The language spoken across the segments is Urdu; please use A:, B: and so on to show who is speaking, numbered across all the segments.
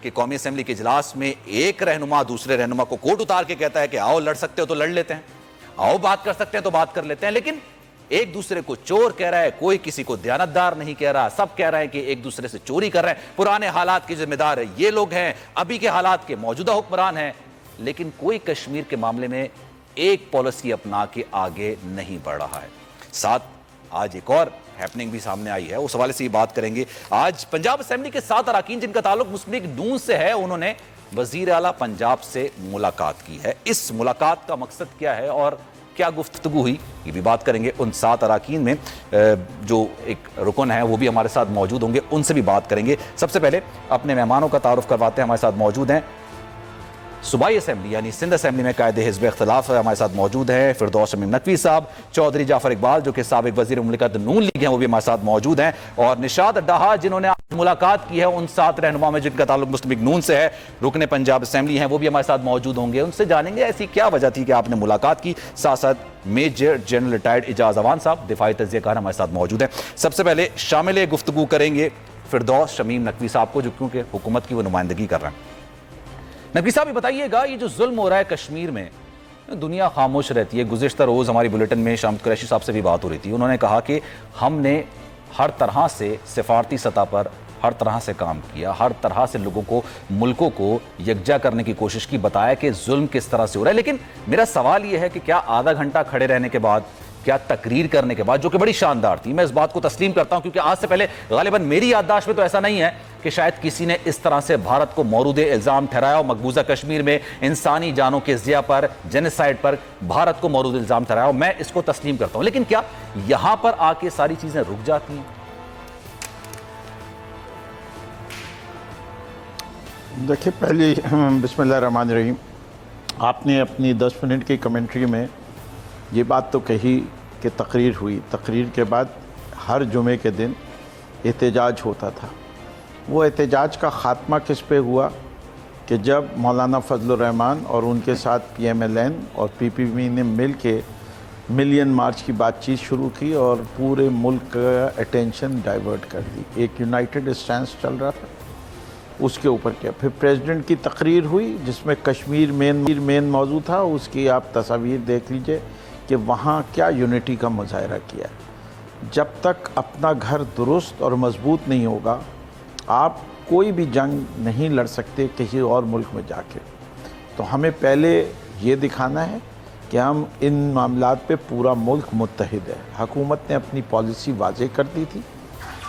A: کہ قومی اسمبلی کے اجلاس میں ایک رہنما دوسرے رہنما کو کوٹ اتار کے کہتا ہے کہ آؤ لڑ سکتے ہو تو لڑ لیتے ہیں, آؤ بات کر سکتے ہیں تو بات کر لیتے ہیں, لیکن ایک دوسرے کو چور کہہ رہا ہے, کوئی کسی کو دیانتدار نہیں کہہ رہا, سب کہہ رہے ہیں کہ ایک دوسرے سے چوری کر رہے ہیں, پرانے حالات کے ذمہ دار یہ لوگ ہیں, ابھی کے حالات کے موجودہ حکمران ہیں, لیکن کوئی کشمیر کے معاملے میں ایک پالیسی اپنا کے آگے نہیں بڑھ رہا ہے. ساتھ آج ایک اور ہیپننگ بھی سامنے آئی ہے, اس حوالے سے یہ بات کریں گے. آج پنجاب اسمبلی کے 7 اراکین جن کا تعلق مسلم لیگ نون سے ہے, انہوں نے وزیر اعلیٰ پنجاب سے ملاقات کی ہے. اس ملاقات کا مقصد کیا ہے اور کیا گفتگو ہوئی, یہ بھی بات کریں گے. ان 7 اراکین میں جو ایک رکن ہے وہ بھی ہمارے ساتھ موجود ہوں گے, ان سے بھی بات کریں گے. سب سے پہلے اپنے مہمانوں کا تعارف کرواتے ہیں. ہمارے ساتھ موجود ہیں صوبائی اسمبلی یعنی سندھ اسمبلی میں قائد حزب اختلاف ہمارے ساتھ موجود ہیں فردوس شمیم نقوی صاحب, چودھری جعفر اقبال جو کہ سابق وزیر مملکت نون لیگ ہیں وہ بھی ہمارے ساتھ موجود ہیں, اور نشاد ڈاہا جنہوں نے ملاقات کی ہے ان 7 رہنما میں جن کا تعلق مسلم لیگ نون سے ہے, رکن پنجاب اسمبلی ہیں, وہ بھی ہمارے ساتھ موجود ہوں گے. ان سے جانیں گے ایسی کیا وجہ تھی کہ آپ نے ملاقات کی. ساتھ ساتھ میجر جنرل ریٹائرڈ اعجاز اوان صاحب دفاعی تجزیہ کار ہمارے ساتھ موجود ہیں. سب سے پہلے شامل گفتگو کریں گے فردوس شمیم نقوی صاحب کو, جو کیونکہ حکومت کی وہ نمائندگی کر رہے ہیں. نقوی صاحب یہ بتائیے گا, یہ جو ظلم ہو رہا ہے کشمیر میں, دنیا خاموش رہتی ہے. گزشتہ روز ہماری بلیٹن میں شامت قریشی صاحب سے بھی بات ہو رہی تھی, انہوں نے کہا کہ ہم نے ہر طرح سے سفارتی سطح پر ہر طرح سے کام کیا, ہر طرح سے لوگوں کو ملکوں کو یکجا کرنے کی کوشش کی, بتایا کہ ظلم کس طرح سے ہو رہا ہے. لیکن میرا سوال یہ ہے کہ کیا آدھا گھنٹہ کھڑے رہنے کے بعد, کیا تقریر کرنے کے بعد, جو کہ بڑی شاندار تھی, میں اس بات کو تسلیم کرتا ہوں کیونکہ آج سے پہلے غالباً میری یادداشت میں تو ایسا نہیں ہے کہ شاید کسی نے اس طرح سے بھارت کو مورد الزام ٹھہرایا ہو, مقبوضہ کشمیر میں انسانی جانوں کے ضیاع پر, جینیسائیڈ پر بھارت کو مورد الزام ٹھہرایا ہو, میں اس کو تسلیم کرتا ہوں. لیکن کیا یہاں پر آ کے ساری چیزیں رک جاتی ہیں؟
B: دیکھیں, پہلے بسم اللہ الرحمن الرحیم, آپ نے اپنی 10 منٹ کی کمنٹری میں یہ بات تو کہی کہ تقریر ہوئی, تقریر کے بعد ہر جمعے کے دن احتجاج ہوتا تھا. وہ احتجاج کا خاتمہ کس پہ ہوا کہ جب مولانا فضل الرحمان اور ان کے ساتھ PMLN اور PPP نے مل کے ملین مارچ کی بات چیت شروع کی اور پورے ملک کا اٹینشن ڈائیورٹ کر دی. ایک یونائٹڈ اسٹینس چل رہا تھا, اس کے اوپر کیا. پھر پریزیڈنٹ کی تقریر ہوئی جس میں کشمیر مین موضوع تھا. اس کی آپ تصاویر دیکھ لیجئے کہ وہاں کیا یونٹی کا مظاہرہ کیا. جب تک اپنا گھر درست اور مضبوط نہیں ہوگا, آپ کوئی بھی جنگ نہیں لڑ سکتے کسی اور ملک میں جا کے. تو ہمیں پہلے یہ دکھانا ہے کہ ہم ان معاملات پہ پورا ملک متحد ہے. حکومت نے اپنی پالیسی واضح کر دی تھی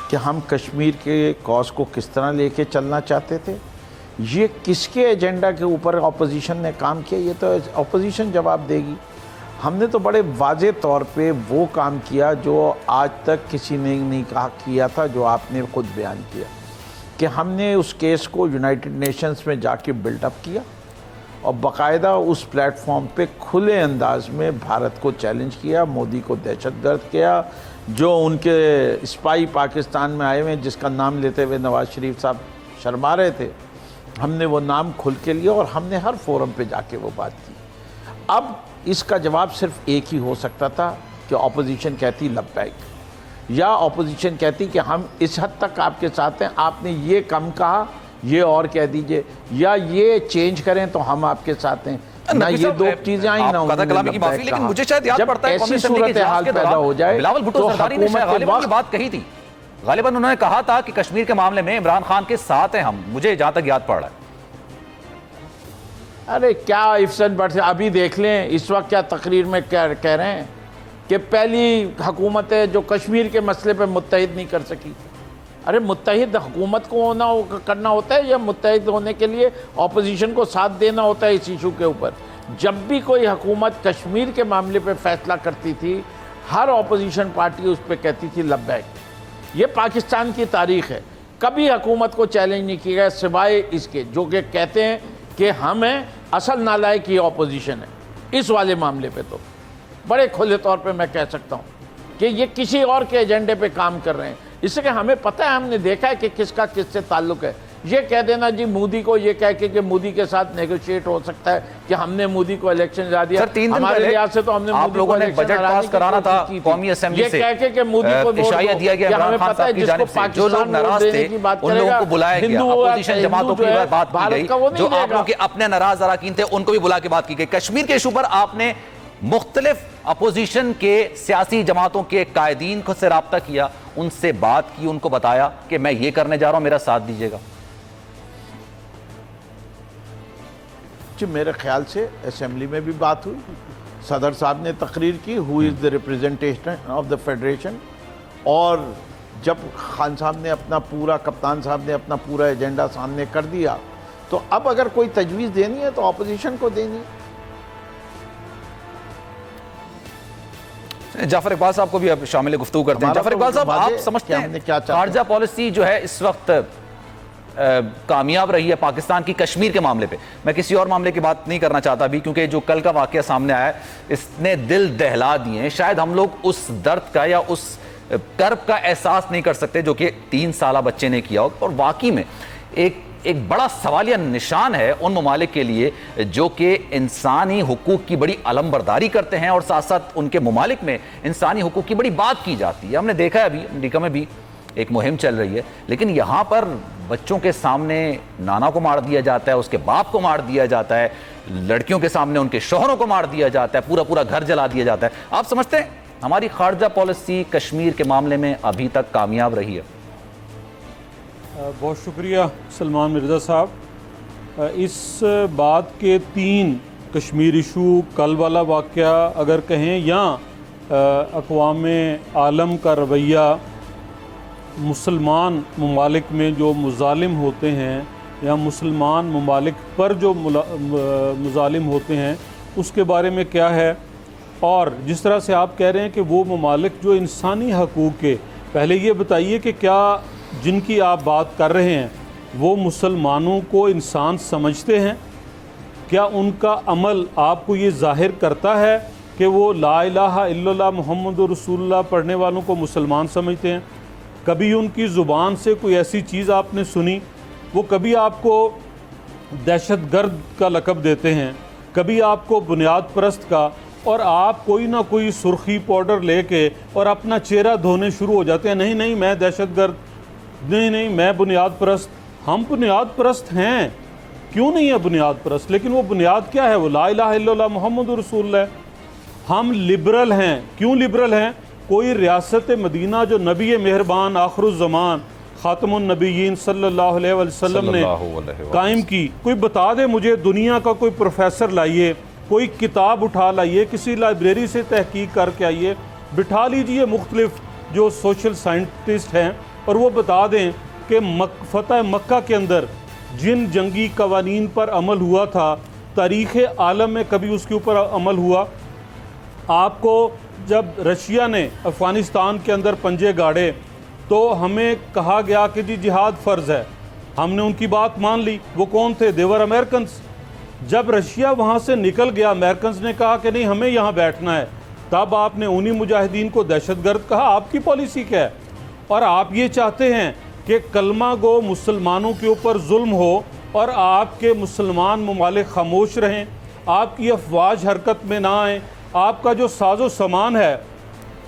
B: کہ ہم کشمیر کے کاز کو کس طرح لے کے چلنا چاہتے تھے. یہ کس کے ایجنڈا کے اوپر اپوزیشن نے کام کیا, یہ تو اپوزیشن جواب دے گی. ہم نے تو بڑے واضح طور پہ وہ کام کیا جو آج تک کسی نے نہیں کیا تھا, جو آپ نے خود بیان کیا کہ ہم نے اس کیس کو یونائٹڈ نیشنز میں جا کے بلڈ اپ کیا اور باقاعدہ اس پلیٹ فارم پہ کھلے انداز میں بھارت کو چیلنج کیا, مودی کو دہشت گرد کیا. جو ان کے اسپائی پاکستان میں آئے ہوئے جس کا نام لیتے ہوئے نواز شریف صاحب شرما رہے تھے, ہم نے وہ نام کھل کے لیا اور ہم نے ہر فورم پہ جا کے وہ بات کی. اب اس کا جواب صرف ایک ہی ہو سکتا تھا کہ اپوزیشن کہتی لبیک, یا اپوزیشن کہتی کہ ہم اس حد تک آپ کے ساتھ ہیں, آپ نے یہ کم کہا یہ اور کہہ دیجئے, یا یہ چینج کریں تو ہم آپ کے ساتھ ہیں. نہ یہ دو چیزیں آئیں, نہ انہوں نے لبیک کہا. جب ایسی صورتحال پیدا ہو جائے تو حکومت
A: کی بات کہی تھی, غالباً انہوں نے کہا تھا کہ کشمیر کے معاملے میں عمران خان کے ساتھ ہیں ہم, مجھے جہاں تک یاد پڑ رہا ہے.
B: ارے کیا افسن بٹ سے ابھی دیکھ لیں اس وقت کیا تقریر میں کہہ رہے ہیں کہ پہلی حکومت ہے جو کشمیر کے مسئلے پہ متحد نہیں کر سکی. ارے متحد حکومت کو کرنا ہوتا ہے یا متحد ہونے کے لیے اپوزیشن کو ساتھ دینا ہوتا ہے اس ایشو کے اوپر. جب بھی کوئی حکومت کشمیر کے معاملے پہ فیصلہ کرتی تھی, ہر اپوزیشن پارٹی اس پہ کہتی تھی لبیک. یہ پاکستان کی تاریخ ہے, کبھی حکومت کو چیلنج نہیں کیا گیا سوائے اس کے جو کہ کہتے ہیں کہ ہمیں اصل نالائق یہ اپوزیشن ہے. اس والے معاملے پہ تو بڑے کھلے طور پہ میں کہہ سکتا ہوں کہ یہ کسی اور کے ایجنڈے پہ کام کر رہے ہیں. اس سے کہ ہمیں پتہ ہے, ہم نے دیکھا ہے کہ کس کا کس سے تعلق ہے. یہ کہہ دینا جی مودی کو یہ کہہ کے کہ مودی کے ساتھ نیگوشیٹ ہو سکتا ہے کہ ہم نے مودی کو الیکشن ہرا دیا. ہمارے لحاظ سے تو ہم نے
A: آپ لوگوں نے بجٹ پاس کرانا تھا قومی اسمبلی سے,
B: یہ کہہ کے مودی کو
A: اشاریہ دیا گیا عمران خان صاحب کی جانب سے, جو لوگ ناراض تھے ان لوگوں کو بلایا گیا, اپوزیشن جماعتوں کی بات کی گئی, جو آپ لوگوں کے اپنے ناراض اراکین تھے ان کو بھی بلا کے بات کی گئی. کشمیر کے ایشو پر آپ نے مختلف اپوزیشن کے سیاسی جماعتوں کے قائدین کو سے رابطہ کیا, ان سے بات کی, ان کو بتایا کہ میں یہ کرنے جا رہا ہوں, میرا ساتھ دیجیے گا.
B: جی میرے خیال سے اسمبلی میں بھی بات ہوئی, صدر صاحب نے تقریر کی ہو از دا ریپریزنٹیشن آف دا فیڈریشن, اور جب خان صاحب نے اپنا پورا, کپتان صاحب نے اپنا پورا ایجنڈا سامنے کر دیا, تو اب اگر کوئی تجویز دینی ہے تو اپوزیشن کو دینی ہے.
A: جعفر اقبال صاحب کو بھی اب شامل گفتگو کرتے ہیں. جعفر اقبال صاحب, آپ سمجھتے ہیں خارجہ پالیسی جو ہے اس وقت کامیاب رہی ہے پاکستان کی کشمیر کے معاملے پہ؟ میں کسی اور معاملے کی بات نہیں کرنا چاہتا ابھی, کیونکہ جو کل کا واقعہ سامنے آیا ہے اس نے دل دہلا دیے ہیں. شاید ہم لوگ اس درد کا یا اس کرب کا احساس نہیں کر سکتے جو کہ 3 سالہ بچے نے کیا ہو, اور واقعی میں ایک بڑا سوالیہ نشان ہے ان ممالک کے لیے جو کہ انسانی حقوق کی بڑی علمبرداری کرتے ہیں, اور ساتھ ساتھ ان کے ممالک میں انسانی حقوق کی بڑی بات کی جاتی ہے. ہم نے دیکھا ہے ابھی امریکہ میں بھی ایک مہم چل رہی ہے, لیکن یہاں پر بچوں کے سامنے نانا کو مار دیا جاتا ہے, اس کے باپ کو مار دیا جاتا ہے, لڑکیوں کے سامنے ان کے شوہروں کو مار دیا جاتا ہے, پورا گھر جلا دیا جاتا ہے. آپ سمجھتے ہیں ہماری خارجہ پالیسی کشمیر کے معاملے میں ابھی تک کامیاب رہی ہے؟
C: بہت شکریہ سلمان مرزا صاحب. اس بات کے 3 کشمیر ایشو, کل والا واقعہ اگر کہیں, یا اقوام عالم کا رویہ مسلمان ممالک میں جو مظالم ہوتے ہیں یا مسلمان ممالک پر جو مظالم ہوتے ہیں اس کے بارے میں کیا ہے, اور جس طرح سے آپ کہہ رہے ہیں کہ وہ ممالک جو انسانی حقوق کے, پہلے یہ بتائیے کہ کیا جن کی آپ بات کر رہے ہیں وہ مسلمانوں کو انسان سمجھتے ہیں؟ کیا ان کا عمل آپ کو یہ ظاہر کرتا ہے کہ وہ لا الہ الا اللہ محمد رسول اللہ پڑھنے والوں کو مسلمان سمجھتے ہیں؟ کبھی ان کی زبان سے کوئی ایسی چیز آپ نے سنی؟ وہ کبھی آپ کو دہشت گرد کا لقب دیتے ہیں, کبھی آپ کو بنیاد پرست کا, اور آپ کوئی نہ کوئی سرخی پاؤڈر لے کے اور اپنا چہرہ دھونے شروع ہو جاتے ہیں, نہیں میں دہشت گرد, نہیں میں بنیاد پرست. ہم بنیاد پرست ہیں, کیوں نہیں ہے بنیاد پرست, لیکن وہ بنیاد کیا ہے؟ وہ لا الہ الا اللہ محمد رسول اللہ. ہم لبرل ہیں, کیوں لبرل ہیں؟ کوئی ریاست مدینہ جو نبی مہربان آخر الزمان خاتم النبیین صلی اللہ علیہ وسلم نے قائم کی, کوئی بتا دے مجھے, دنیا کا کوئی پروفیسر لائیے, کوئی کتاب اٹھا لائیے, کسی لائبریری سے تحقیق کر کے آئیے, بٹھا لیجئے مختلف جو سوشل سائنٹسٹ ہیں, اور وہ بتا دیں کہ فتح مکہ کے اندر جن جنگی قوانین پر عمل ہوا تھا, تاریخ عالم میں کبھی اس کے اوپر عمل ہوا؟ آپ کو جب رشیا نے افغانستان کے اندر پنجے گاڑے تو ہمیں کہا گیا کہ جی جہاد فرض ہے, ہم نے ان کی بات مان لی. وہ کون تھے؟ دیور امریکنز. جب رشیا وہاں سے نکل گیا, امریکنز نے کہا کہ نہیں ہمیں یہاں بیٹھنا ہے, تب آپ نے انہی مجاہدین کو دہشت گرد کہا. آپ کی پالیسی کیا ہے؟ اور آپ یہ چاہتے ہیں کہ کلمہ گو مسلمانوں کے اوپر ظلم ہو اور آپ کے مسلمان ممالک خاموش رہیں, آپ کی افواج حرکت میں نہ آئیں, آپ کا جو ساز و سامان ہے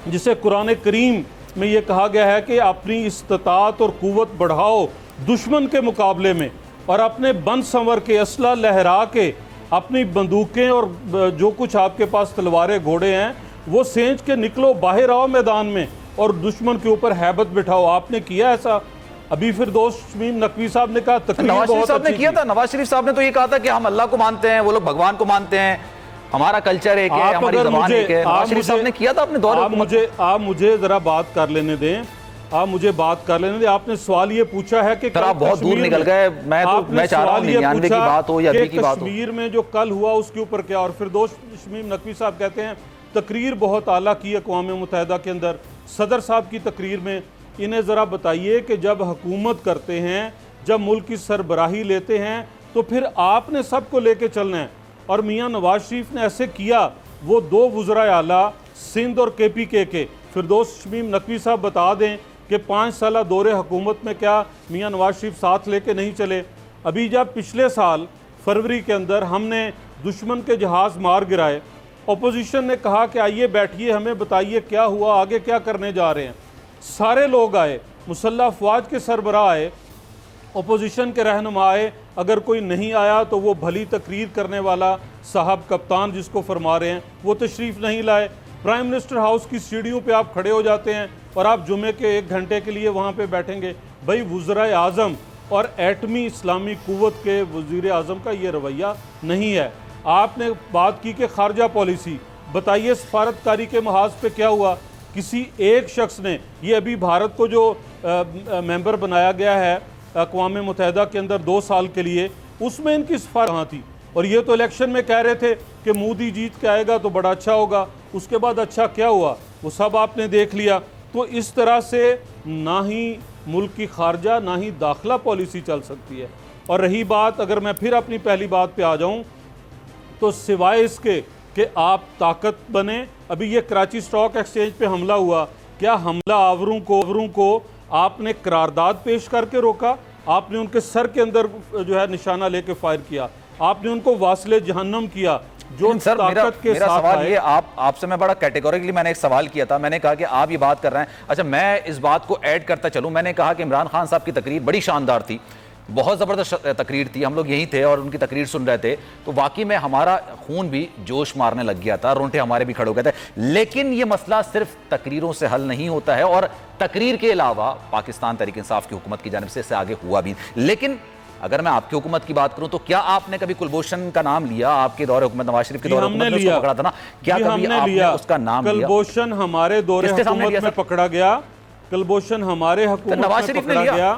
C: جسے قرآن کریم میں یہ کہا گیا ہے کہ اپنی استطاعت اور قوت بڑھاؤ دشمن کے مقابلے میں, اور اپنے بند سنور کے اسلحہ لہرا کے اپنی بندوقیں اور جو کچھ آپ کے پاس تلواریں گھوڑے ہیں وہ سینچ کے نکلو, باہر آؤ میدان میں اور دشمن کے اوپر ہیبت بٹھاؤ. آپ نے کیا ایسا؟ ابھی فردوس شمیم نقوی صاحب نے کہا تقریر
A: نواز شریف
C: بہت
A: صاحب نے
C: اچھی
A: کیا تھا. نواز شریف صاحب نے تو یہ کہا تھا کہ ہم اللہ کو مانتے ہیں, وہ لوگ بھگوان کو مانتے ہیں, ہمارا کلچر ایک ہے, ہماری زبان ایک ہے. نواز شریف صاحب نے کیا تھا اپنے دور حکومت.
C: آپ مجھے ذرا بات کر لینے دیں, آپ نے سوال یہ پوچھا ہے کہ
A: آپ بہت دور نکل گئے. میں چاہ رہا ہوں 99 کی بات ہو یا 2 کی بات ہو.
C: کشمیر میں جو کل ہوا اس کے اوپر کیا؟ اور فردوس شمیم نقوی صاحب کہتے ہیں تقریر بہت اعلیٰ کی اقوام متحدہ کے اندر. صدر صاحب کی تقریر میں انہیں ذرا بتائیے کہ جب حکومت کرتے ہیں, جب ملک کی سربراہی لیتے ہیں, تو پھر آپ نے سب کو لے کے چلنا ہے. اور میاں نواز شریف نے ایسے کیا. وہ 2 وزراء اعلیٰ سندھ اور کے پی کے فردوس شمیم نقوی صاحب بتا دیں کہ 5 سالہ دور حکومت میں کیا میاں نواز شریف ساتھ لے کے نہیں چلے؟ ابھی جب پچھلے سال فروری کے اندر ہم نے دشمن کے جہاز مار گرائے، اپوزیشن نے کہا کہ آئیے بیٹھیے، ہمیں بتائیے کیا ہوا، آگے کیا کرنے جا رہے ہیں۔ سارے لوگ آئے، مسلح افواج کے سربراہ آئے، اپوزیشن کے رہنما آئے، اگر کوئی نہیں آیا تو وہ بھلی تقریر کرنے والا صاحب کپتان جس کو فرما رہے ہیں وہ تشریف نہیں لائے۔ پرائم منسٹر ہاؤس کی سیڑھیوں پہ آپ کھڑے ہو جاتے ہیں اور آپ جمعے کے 1 گھنٹے کے لیے وہاں پہ بیٹھیں گے۔ بھائی وزرائے اعظم اور ایٹمی اسلامی قوت کے وزیر اعظم کا یہ رویہ نہیں ہے۔ آپ نے بات کی کہ خارجہ پالیسی، بتائیے سفارتکاری کے محاذ پہ کیا ہوا؟ کسی ایک شخص نے، یہ ابھی بھارت کو جو ممبر بنایا گیا ہے اقوام متحدہ کے اندر 2 سال کے لیے، اس میں ان کی سفارت کہاں تھی؟ اور یہ تو الیکشن میں کہہ رہے تھے کہ مودی جیت کے آئے گا تو بڑا اچھا ہوگا، اس کے بعد اچھا کیا ہوا وہ سب آپ نے دیکھ لیا۔ تو اس طرح سے نہ ہی ملک کی خارجہ نہ ہی داخلہ پالیسی چل سکتی ہے۔ اور رہی بات، اگر میں پھر اپنی پہلی بات پہ آ جاؤں تو سوائے اس کے کہ آپ طاقت بنیں، ابھی یہ کراچی سٹاک ایکسچینج پہ حملہ ہوا، کیا حملہ آوروں کو آپ نے قرارداد پیش کر کے روکا؟ آپ نے ان کے سر کے اندر جو ہے نشانہ لے کے فائر کیا، آپ نے ان کو واصل جہنم کیا جو طاقت کے ساتھ
A: سوال یہ آپ سے میں بڑا کیٹیگوریکلی میں نے ایک سوال کیا تھا، میں نے کہا کہ آپ یہ بات کر رہے ہیں، اچھا میں اس بات کو ایڈ کرتا چلوں، میں نے کہا کہ عمران خان صاحب کی تقریر بڑی شاندار تھی، بہت زبردست تقریر تھی، ہم لوگ یہیں تھے اور ان کی تقریر سن رہے تھے تو واقعی میں ہمارا خون بھی جوش مارنے لگ گیا تھا، رونٹے ہمارے بھی کھڑے ہو گئے تھے۔ لیکن یہ مسئلہ صرف تقریروں سے حل نہیں ہوتا ہے، اور تقریر کے علاوہ پاکستان تحریک انصاف کی حکومت کی جانب سے اس سے آگے ہوا بھی۔ لیکن اگر میں آپ کی حکومت کی بات کروں تو کیا آپ نے کبھی کلبھوشن کا نام لیا؟ آپ کے دور حکومت نواز شریف کے دور حکومت میں اس کو پکڑا تھا نا، کیا کبھی آپ نے اس کا نام لیا؟
C: کلبھوشن ہمارے دور حکومت میں پکڑا گیا، کلبھوشن ہمارے حکومت میں پکڑا گیا،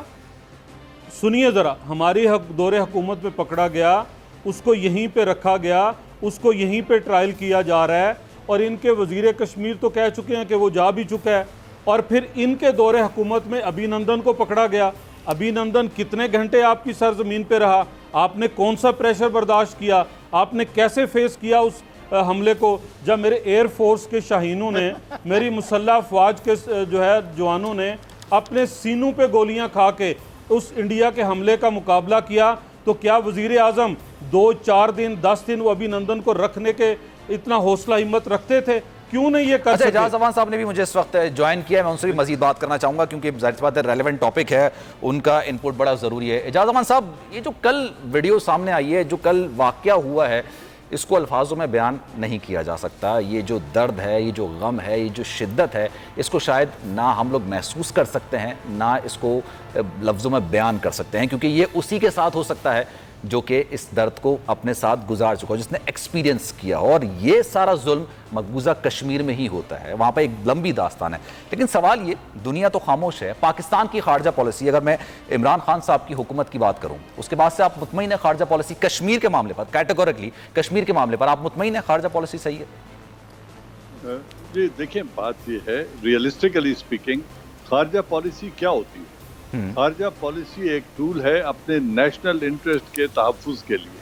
C: سنیے ذرا، ہماری دور حکومت میں پکڑا گیا، اس کو یہیں پہ رکھا گیا، اس کو یہیں پہ ٹرائل کیا جا رہا ہے، اور ان کے وزیر کشمیر تو کہہ چکے ہیں کہ وہ جا بھی چکا ہے۔ اور پھر ان کے دور حکومت میں ابھی نندن کو پکڑا گیا۔ ابھی نندن کتنے گھنٹے آپ کی سرزمین پہ رہا؟ آپ نے کون سا پریشر برداشت کیا؟ آپ نے کیسے فیس کیا اس حملے کو؟ جب میرے ایئر فورس کے شاہینوں نے، میری مسلح افواج کے جو ہے جوانوں نے اپنے سینوں پہ گولیاں کھا کے اس انڈیا کے حملے کا مقابلہ کیا، تو کیا وزیر اعظم 2 4 دن 10 دن وہ ابھی نندن کو رکھنے کے اتنا حوصلہ ہمت رکھتے تھے؟ کیوں نہیں یہ کر سکتے؟
A: اعجاز امان صاحب نے بھی مجھے اس وقت جوائن کیا ہے، میں ان سے بھی مزید بات کرنا چاہوں گا کیونکہ ظاہر سی بات ہے ریلیونٹ ٹاپک ہے، ان کا انپٹ بڑا ضروری ہے۔ اعجاز امان صاحب، یہ جو کل ویڈیو سامنے آئی ہے، جو کل واقعہ ہوا ہے، اس کو الفاظوں میں بیان نہیں کیا جا سکتا۔ یہ جو درد ہے، یہ جو غم ہے، یہ جو شدت ہے، اس کو شاید نہ ہم لوگ محسوس کر سکتے ہیں، نہ اس کو لفظوں میں بیان کر سکتے ہیں، کیونکہ یہ اسی کے ساتھ ہو سکتا ہے جو کہ اس درد کو اپنے ساتھ گزار چکا ہو، جس نے ایکسپیرینس کیا ہو، اور یہ سارا ظلم مقبوضہ کشمیر میں ہی ہوتا ہے، وہاں پہ ایک لمبی داستان ہے۔ لیکن سوال یہ، دنیا تو خاموش ہے، پاکستان کی خارجہ پالیسی، اگر میں عمران خان صاحب کی حکومت کی بات کروں، اس کے بعد سے آپ مطمئن ہیں خارجہ پالیسی کشمیر کے معاملے پر، کیٹیگوریکلی کشمیر کے معاملے پر آپ مطمئن ہیں خارجہ پالیسی صحیح ہے؟
D: جی دیکھیں، بات یہ ہے، ریئلسٹیکلی اسپیکنگ خارجہ پالیسی کیا ہوتی ہے؟ خارجہ پالیسی ایک ٹول ہے اپنے نیشنل انٹرسٹ کے تحفظ کے لیے۔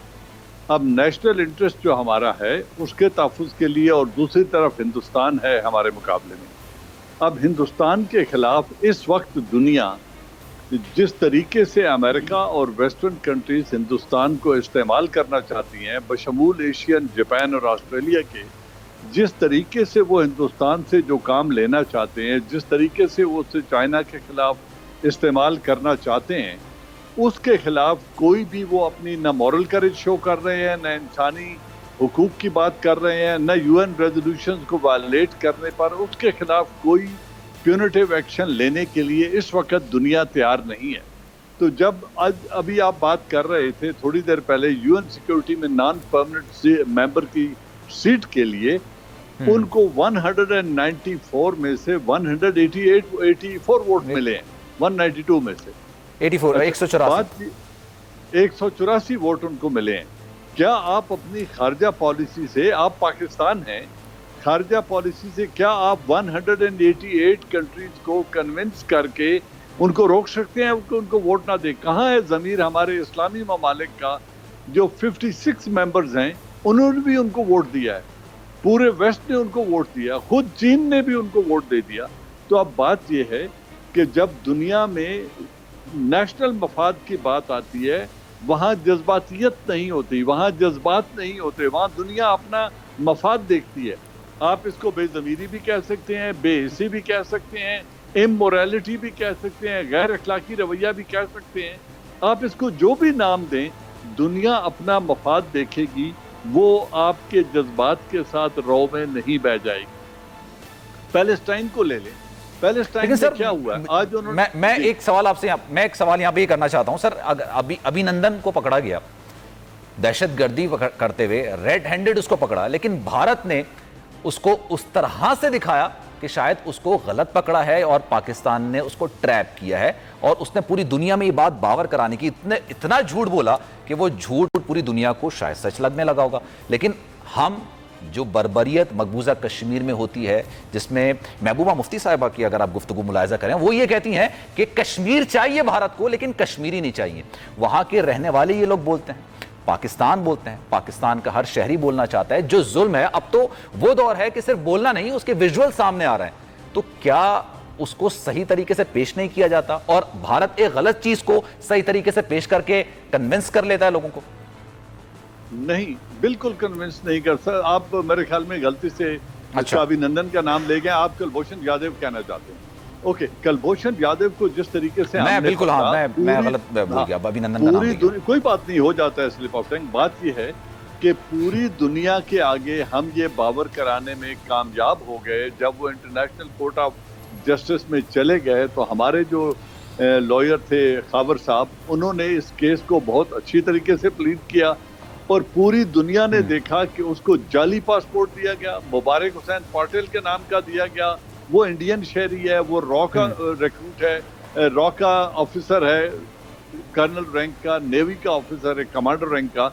D: اب نیشنل انٹرسٹ جو ہمارا ہے اس کے تحفظ کے لیے، اور دوسری طرف ہندوستان ہے ہمارے مقابلے میں۔ اب ہندوستان کے خلاف اس وقت دنیا جس طریقے سے امریکہ اور ویسٹرن کنٹریز ہندوستان کو استعمال کرنا چاہتی ہیں، بشمول ایشین، جاپان اور آسٹریلیا کے، جس طریقے سے وہ ہندوستان سے جو کام لینا چاہتے ہیں، جس طریقے سے وہ اسے چائنا کے خلاف استعمال کرنا چاہتے ہیں، اس کے خلاف کوئی بھی وہ اپنی نہ مورل کریج شو کر رہے ہیں، نہ انسانی حقوق کی بات کر رہے ہیں، نہ یو این ریزولوشنز کو وائلیٹ کرنے پر اس کے خلاف کوئی پیونیٹیو ایکشن لینے کے لیے اس وقت دنیا تیار نہیں ہے۔ تو جب ابھی آپ بات کر رہے تھے تھوڑی دیر پہلے یو این سیکورٹی میں نان پرماننٹ ممبر کی سیٹ کے لیے، ان کو 194 میں سے 184 ووٹ ملے ہیں، 192 میں سے 184 ووٹ ان کو ملے ہیں۔ کیا آپ اپنی خارجہ پالیسی سے، آپ پاکستان ہیں، خارجہ پالیسی سے کیا آپ 188 کنٹریز کو کنونس کر کے ان کو روک سکتے ہیں کہ ان کو ووٹ نہ دیں؟ کہاں ہے ضمیر ہمارے اسلامی ممالک کا جو 56 ممبرز ہیں؟ انہوں نے بھی ان کو ووٹ دیا ہے، پورے ویسٹ نے ان کو ووٹ دیا، خود چین نے بھی ان کو ووٹ دے دیا۔ تو اب بات یہ ہے کہ جب دنیا میں نیشنل مفاد کی بات آتی ہے وہاں جذباتیت نہیں ہوتی، وہاں جذبات نہیں ہوتے، وہاں دنیا اپنا مفاد دیکھتی ہے. آپ اس کو بے ضمیری بھی کہہ سکتے ہیں، بے حسی بھی کہہ سکتے ہیں، امورالٹی بھی کہہ سکتے ہیں، غیر اخلاقی رویہ بھی کہہ سکتے ہیں. آپ اس کو جو بھی نام دیں، دنیا اپنا مفاد دیکھے گی، وہ آپ کے جذبات کے ساتھ رو میں نہیں بہ جائے گی. پیلسٹائن کو لے لیں، پیلسٹائن میں کیا ہوا ہے آج انہوں نے.
A: میں ایک سوال آپ سے میں ایک سوال یہاں پہ یہ کرنا چاہتا ہوں سر. ابھی نندن کو پکڑا گیا دہشت گردی کرتے ہوئے، ریڈ ہینڈڈ اس کو پکڑا، لیکن بھارت نے اس کو اس طرح سے دکھایا کہ شاید اس کو غلط پکڑا ہے اور پاکستان نے اس کو ٹریپ کیا ہے، اور اس نے پوری دنیا میں یہ بات باور کرانے کی اتنا جھوٹ بولا کہ وہ جھوٹ پوری دنیا کو شاید سچ لگنے لگا ہوگا. لیکن ہم جو بربریت مقبوضہ کشمیر میں ہوتی ہے، جس میں محبوبہ مفتی صاحبہ کی اگر آپ گفتگو ملاحظہ کریں، وہ یہ کہتی ہیں کہ کشمیر چاہیے بھارت کو لیکن کشمیری نہیں چاہیے. وہاں کے رہنے والے یہ لوگ بولتے ہیں، پاکستان بولتے ہیں، پاکستان کا ہر شہری بولنا چاہتا ہے. جو ظلم ہے اب تو وہ دور ہے کہ صرف بولنا نہیں، اس کے ویژول سامنے آ رہے ہیں. تو کیا اس کو صحیح طریقے سے پیش نہیں کیا جاتا اور بھارت ایک غلط چیز کو صحیح طریقے سے پیش کر کے کنونس کر لیتا ہے لوگوں کو؟
D: نہیں، بالکل کنونس نہیں کر سکتا. آپ میرے خیال میں غلطی سے ابھینندن کا نام لے گئے، آپ کلبھوشن یادو کہنا چاہتے ہیں. اوکے، کلبھوشن یادو کو جس طریقے سے
A: میں بالکل میں غلط بول گیا، ابھینندن کا نام
D: کوئی بات نہیں، ہو جاتا ہے سلپ آف ٹنگ. بات یہ ہے کہ پوری دنیا کے آگے ہم یہ باور کرانے میں کامیاب ہو گئے جب وہ انٹرنیشنل کورٹ آف جسٹس میں چلے گئے. تو ہمارے جو لائر تھے خاور صاحب، انہوں نے اس کیس کو بہت اچھی طریقے سے پلیڈ کیا اور پوری دنیا نے دیکھا کہ اس کو جعلی پاسپورٹ دیا گیا، مبارک حسین پاٹل کے نام کا دیا گیا. وہ انڈین شہری ہے، وہ را کا ریکروٹ ہے، را کا آفیسر ہے، کرنل رینک کا، نیوی کا آفیسر ہے، کمانڈر رینک کا،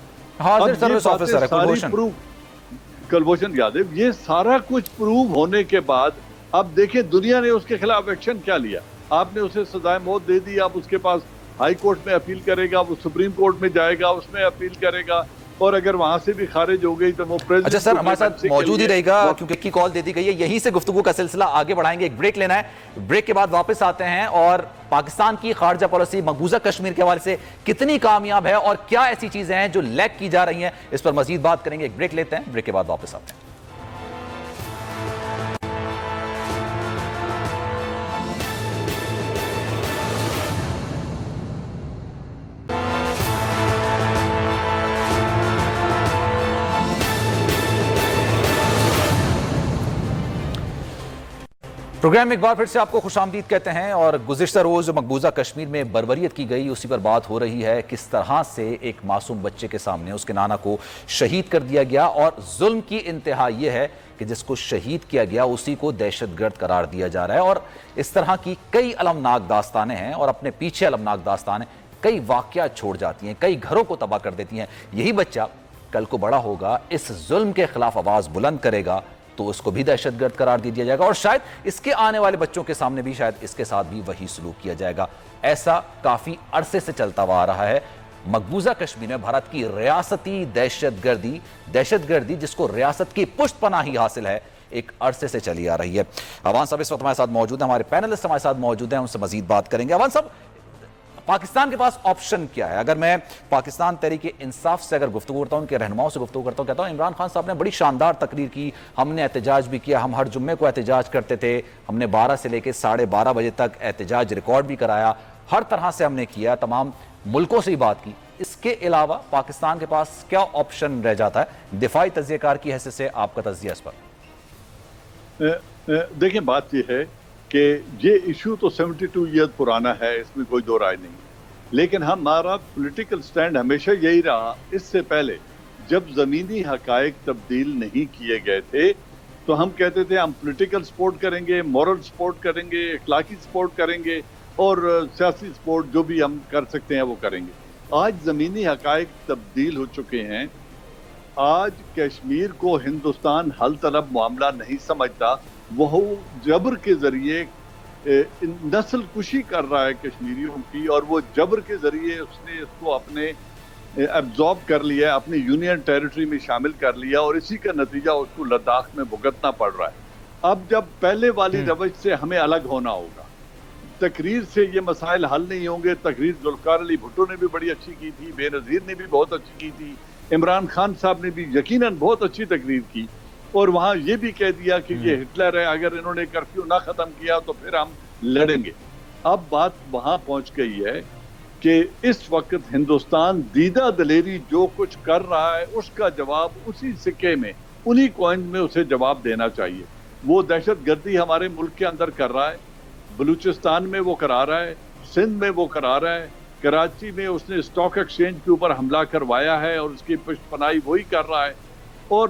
D: کلبھوشن یادو. یہ سارا کچھ پروو ہونے کے بعد اب دیکھیں دنیا نے اس کے خلاف ایکشن کیا لیا. آپ نے اسے سزائے موت دے دی، اب اس کے پاس ہائی کورٹ میں اپیل کرے گا، وہ سپریم کورٹ میں جائے گا، اس میں اپیل کرے گا، اور اگر وہاں سے بھی خارج ہو گئی تو وہ
A: اچھا سر ہمارے ساتھ موجود ہی رہے گا کیونکہ کی کال دے دی گئی ہے. یہیں سے گفتگو کا سلسلہ آگے بڑھائیں گے. ایک بریک لینا ہے، بریک کے بعد واپس آتے ہیں اور پاکستان کی خارجہ پالیسی مقبوضہ کشمیر کے حوالے سے کتنی کامیاب ہے اور کیا ایسی چیزیں ہیں جو لیک کی جا رہی ہیں، اس پر مزید بات کریں گے. ایک بریک لیتے ہیں، بریک کے بعد واپس آتے ہیں. پروگرام میں ایک بار پھر سے آپ کو خوش آمدید کہتے ہیں، اور گزشتہ روز جو مقبوضہ کشمیر میں بربریت کی گئی اسی پر بات ہو رہی ہے. کس طرح سے ایک معصوم بچے کے سامنے اس کے نانا کو شہید کر دیا گیا، اور ظلم کی انتہا یہ ہے کہ جس کو شہید کیا گیا اسی کو دہشت گرد قرار دیا جا رہا ہے. اور اس طرح کی کئی المناک داستانیں ہیں اور اپنے پیچھے المناک داستانیں کئی واقعات چھوڑ جاتی ہیں، کئی گھروں کو تباہ کر دیتی ہیں. یہی بچہ کل کو بڑا ہوگا، اس ظلم کے خلاف آواز بلند کرے گا تو اس کو بھی دہشت گرد قرار دیا جائے گا، اور شاید اس کے آنے والے بچوں کے سامنے بھی شاید اس کے ساتھ بھی وہی سلوک کیا جائے گا. ایسا کافی عرصے سے چلتا ہوا آ رہا ہے. مقبوضہ کشمیر میں بھارت کی ریاستی دہشت گردی جس کو ریاست کی پشت پناہی حاصل ہے، ایک عرصے سے چلی آ رہی ہے. اوان صاحب اس وقت ہمارے ساتھ موجود ہیں، ہمارے پینلسٹ ہمارے ساتھ موجود ہیں، ان سے مزید بات کریں گے. اوان صاحب، پاکستان کے پاس آپشن کیا ہے؟ اگر میں پاکستان تحریک انصاف سے اگر گفتگو کرتا ہوں، ان کے رہنماؤں سے گفتگو کرتا ہوں، کہتا ہوں عمران خان صاحب نے بڑی شاندار تقریر کی، ہم نے احتجاج بھی کیا، ہم ہر جمعے کو احتجاج کرتے تھے، ہم نے 12 سے لے کے 12:30 بجے تک احتجاج ریکارڈ بھی کرایا، ہر طرح سے ہم نے کیا، تمام ملکوں سے ہی بات کی. اس کے علاوہ پاکستان کے پاس کیا آپشن رہ جاتا ہے؟ دفاعی تجزیہ کار کی حیثیت سے آپ کا تجزیہ اس پر؟
D: دیکھیں بات یہ ہے کہ یہ ایشو تو 72 ایئر پرانا ہے، اس میں کوئی دو رائے نہیں، لیکن ہمارا پولیٹیکل سٹینڈ ہمیشہ یہی رہا. اس سے پہلے جب زمینی حقائق تبدیل نہیں کیے گئے تھے تو ہم کہتے تھے ہم پولیٹیکل سپورٹ کریں گے، مورل سپورٹ کریں گے، اخلاقی سپورٹ کریں گے، اور سیاسی سپورٹ جو بھی ہم کر سکتے ہیں وہ کریں گے. آج زمینی حقائق تبدیل ہو چکے ہیں. آج کشمیر کو ہندوستان حل طلب معاملہ نہیں سمجھتا، وہ جبر کے ذریعے نسل کشی کر رہا ہے کشمیریوں کی، اور وہ جبر کے ذریعے اس نے اس کو اپنے ایبزارب کر لیا، اپنی یونین ٹیریٹری میں شامل کر لیا، اور اسی کا نتیجہ اس کو لداخ میں بھگتنا پڑ رہا ہے. اب جب پہلے والی روش سے ہمیں الگ ہونا ہوگا، تقریر سے یہ مسائل حل نہیں ہوں گے. تقریر ذوالفقار علی بھٹو نے بھی بڑی اچھی کی تھی, بے نظیر نے بھی بہت اچھی کی تھی, عمران خان صاحب نے بھی یقیناً بہت اچھی تقریر کی, اور وہاں یہ بھی کہہ دیا کہ یہ ہٹلر ہے, اگر انہوں نے کرفیو نہ ختم کیا تو پھر ہم لڑیں گے. اب بات وہاں پہنچ گئی ہے کہ اس وقت ہندوستان دیدہ دلیری جو کچھ کر رہا ہے اس کا جواب اسی سکے میں, انہی کوئن میں اسے جواب دینا چاہیے. وہ دہشت گردی ہمارے ملک کے اندر کر رہا ہے, بلوچستان میں وہ کرا رہا ہے, سندھ میں وہ کرا رہا ہے, کراچی میں اس نے اسٹاک ایکسچینج کے اوپر حملہ کروایا ہے اور اس کی پشت پناہی وہی کر رہا ہے. اور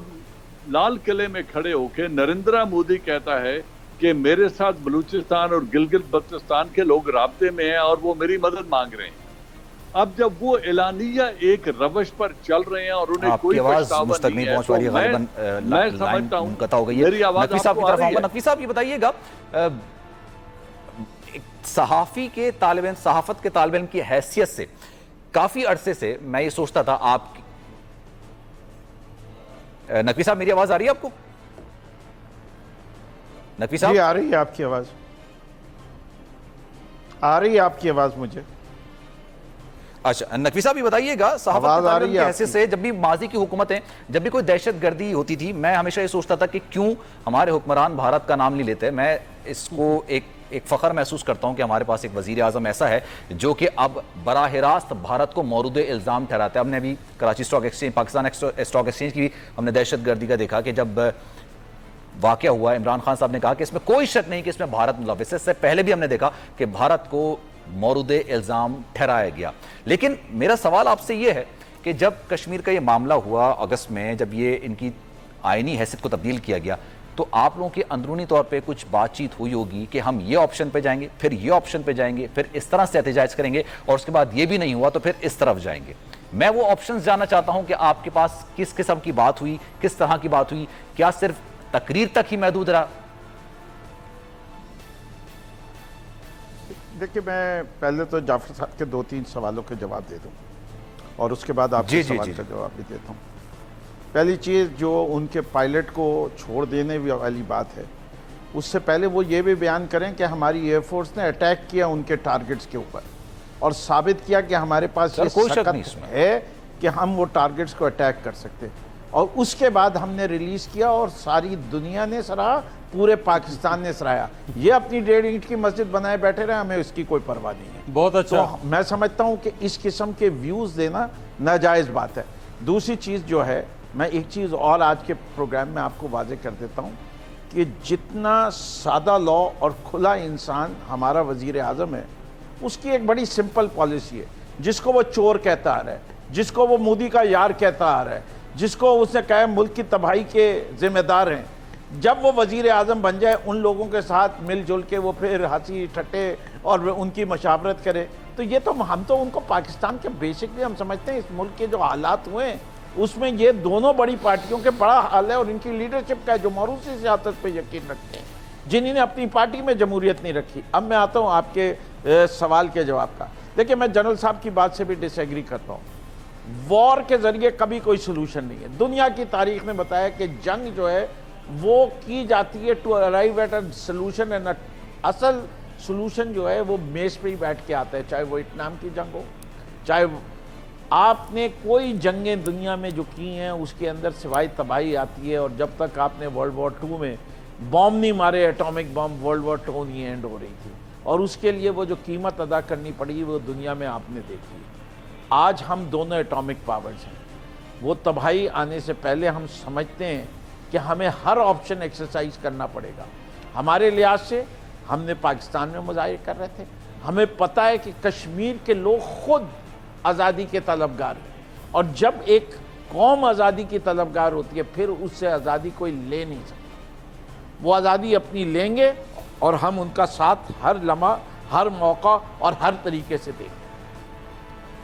D: لال قلعے میں کھڑے ہو کے نریندرا مودی کہتا ہے کہ میرے ساتھ بلوچستان اور گلگت بلتستان کے لوگ رابطے میں ہیں اور وہ میری مدد مانگ رہے ہیں. اب جب وہ اعلانیہ ایک روش پر چل رہے ہیں اور انہیں کوئی پچھتاوا نہیں ہے تو میں سمجھتا ہوں میری آواز آپ کو آ رہی ہے.
A: نقوی صاحب یہ بتائیے گا, صحافی کے طالب علم, صحافت کے طالب علم کی حیثیت سے کافی عرصے سے میں یہ سوچتا تھا آپ نقوی صاحب میری آواز آ رہی ہے آپ کو؟ نقوی صاحب
B: جی آ رہی ہے آپ کی آواز, آ رہی ہے آپ کی آواز مجھے.
A: اچھا نقوی صاحب یہ بتائیے گا, صحافت کے طالب علم کی حیثیت سے جب بھی ماضی کی حکومتیں, جب بھی کوئی دہشت گردی ہوتی تھی, میں ہمیشہ یہ سوچتا تھا کہ کیوں ہمارے حکمران بھارت کا نام نہیں لیتے. میں اس کو ایک فخر محسوس کرتا ہوں کہ ہمارے پاس ایک وزیر اعظم ایسا ہے جو کہ اب براہ راست بھارت کو مورد الزام ٹھہراتا ہے. ہم نے ابھی Karachi stock exchange, Pakistan stock exchange کی بھی ہم نے دہشت گردی کا دیکھا کہ جب واقعہ ہوا, عمران خان صاحب نے کہا کہ اس میں کوئی شک نہیں کہ اس میں بھارت ملوث ہے. اس سے پہلے بھی ہم نے دیکھا کہ بھارت کو مورد الزام ٹھہرایا گیا. لیکن میرا سوال آپ سے یہ ہے کہ جب کشمیر کا یہ معاملہ ہوا اگست میں, جب یہ ان کی آئینی حیثیت کو تبدیل کیا گیا, تو آپ لوگوں کی اندرونی طور پہ کچھ بات چیت ہوئی ہوگی کہ ہم یہ آپشن پہ جائیں گے, پھر یہ آپشن پہ جائیں گے, پھر اس طرح سے احتجاج کریں گے, اور اس کے بعد یہ بھی نہیں ہوا تو پھر اس طرف جائیں گے. میں وہ آپشنز جاننا چاہتا ہوں کہ آپ کے پاس کس قسم کی بات ہوئی, کس طرح کی بات ہوئی, کیا صرف تقریر تک ہی محدود رہا؟
B: دیکھیں میں پہلے تو جعفر صاحب کے 2-3 سوالوں کے جواب دے دوں اور اس کے بعد آپ کے سوال کا جواب بھی دیتا ہوں. پہلی چیز جو ان کے پائلٹ کو چھوڑ دینے والی بات ہے, اس سے پہلے وہ یہ بھی بیان کریں کہ ہماری ایئر فورس نے اٹیک کیا ان کے ٹارگٹس کے اوپر اور ثابت کیا کہ ہمارے پاس یہ سکت ہے کہ ہم وہ ٹارگٹس کو اٹیک کر سکتے, اور اس کے بعد ہم نے ریلیز کیا اور ساری دنیا نے سراہا, پورے پاکستان نے سراہا. یہ اپنی 1.5 اینٹ کی مسجد بنائے بیٹھے رہے, ہمیں اس کی کوئی پرواہ نہیں ہے.
C: بہت اچھا.
B: تو میں سمجھتا ہوں کہ اس قسم کے ویوز دینا ناجائز بات ہے. دوسری چیز جو ہے, میں ایک چیز اور آج کے پروگرام میں آپ کو واضح کر دیتا ہوں کہ جتنا سادہ لا اور کھلا انسان ہمارا وزیر اعظم ہے, اس کی ایک بڑی سمپل پالیسی ہے. جس کو وہ چور کہتا آ رہا ہے, جس کو وہ مودی کا یار کہتا آ رہا ہے, جس کو اس نے کہا ملک کی تباہی کے ذمہ دار ہیں, جب وہ وزیر اعظم بن جائے ان لوگوں کے ساتھ مل جل کے وہ پھر ہنسی ٹھٹے اور ان کی مشاورت کرے. تو یہ تو ہم تو ان کو پاکستان کے بیسکلی ہم سمجھتے ہیں اس ملک کے جو حالات ہوئے ہیں اس میں یہ دونوں بڑی پارٹیوں کے بڑا حال ہے, اور ان کی لیڈرشپ کا ہے جو موروثی سیاست پہ یقین رکھتے ہیں, جنہوں نے اپنی پارٹی میں جمہوریت نہیں رکھی. اب میں آتا ہوں آپ کے سوال کے جواب کا. دیکھیں میں جنرل صاحب کی بات سے بھی ڈس ایگری کرتا ہوں. وار کے ذریعے کبھی کوئی سلوشن نہیں ہے. دنیا کی تاریخ نے بتایا کہ جنگ جو ہے وہ کی جاتی ہے to arrive at a solution, and اصل سلوشن جو ہے وہ میز پہ ہی بیٹھ کے آتا ہے, چاہے وہ ویتنام کی جنگ ہو, چاہے آپ نے کوئی جنگیں دنیا میں جو کی ہیں اس کے اندر سوائے تباہی آتی ہے. اور جب تک آپ نے ورلڈ وار 2 میں بام نہیں مارے, ایٹامک بام, ورلڈ وار 2 نہیں اینڈ ہو رہی تھی, اور اس کے لیے وہ جو قیمت ادا کرنی پڑی وہ دنیا میں آپ نے دیکھی. آج ہم دونوں ایٹامک پاورز ہیں. وہ تباہی آنے سے پہلے ہم سمجھتے ہیں کہ ہمیں ہر آپشن ایکسرسائز کرنا پڑے گا. ہمارے لحاظ سے ہم نے پاکستان میں مظاہرے کر رہے تھے, ہمیں پتہ ہے کہ کشمیر کے لوگ خود آزادی کے طلبگار ہیں, اور جب ایک قوم آزادی کی طلبگار ہوتی ہے پھر اس سے آزادی کوئی لے نہیں سکتا. وہ آزادی اپنی لیں گے اور ہم ان کا ساتھ ہر لمحہ, ہر موقع اور ہر طریقے سے دیں گے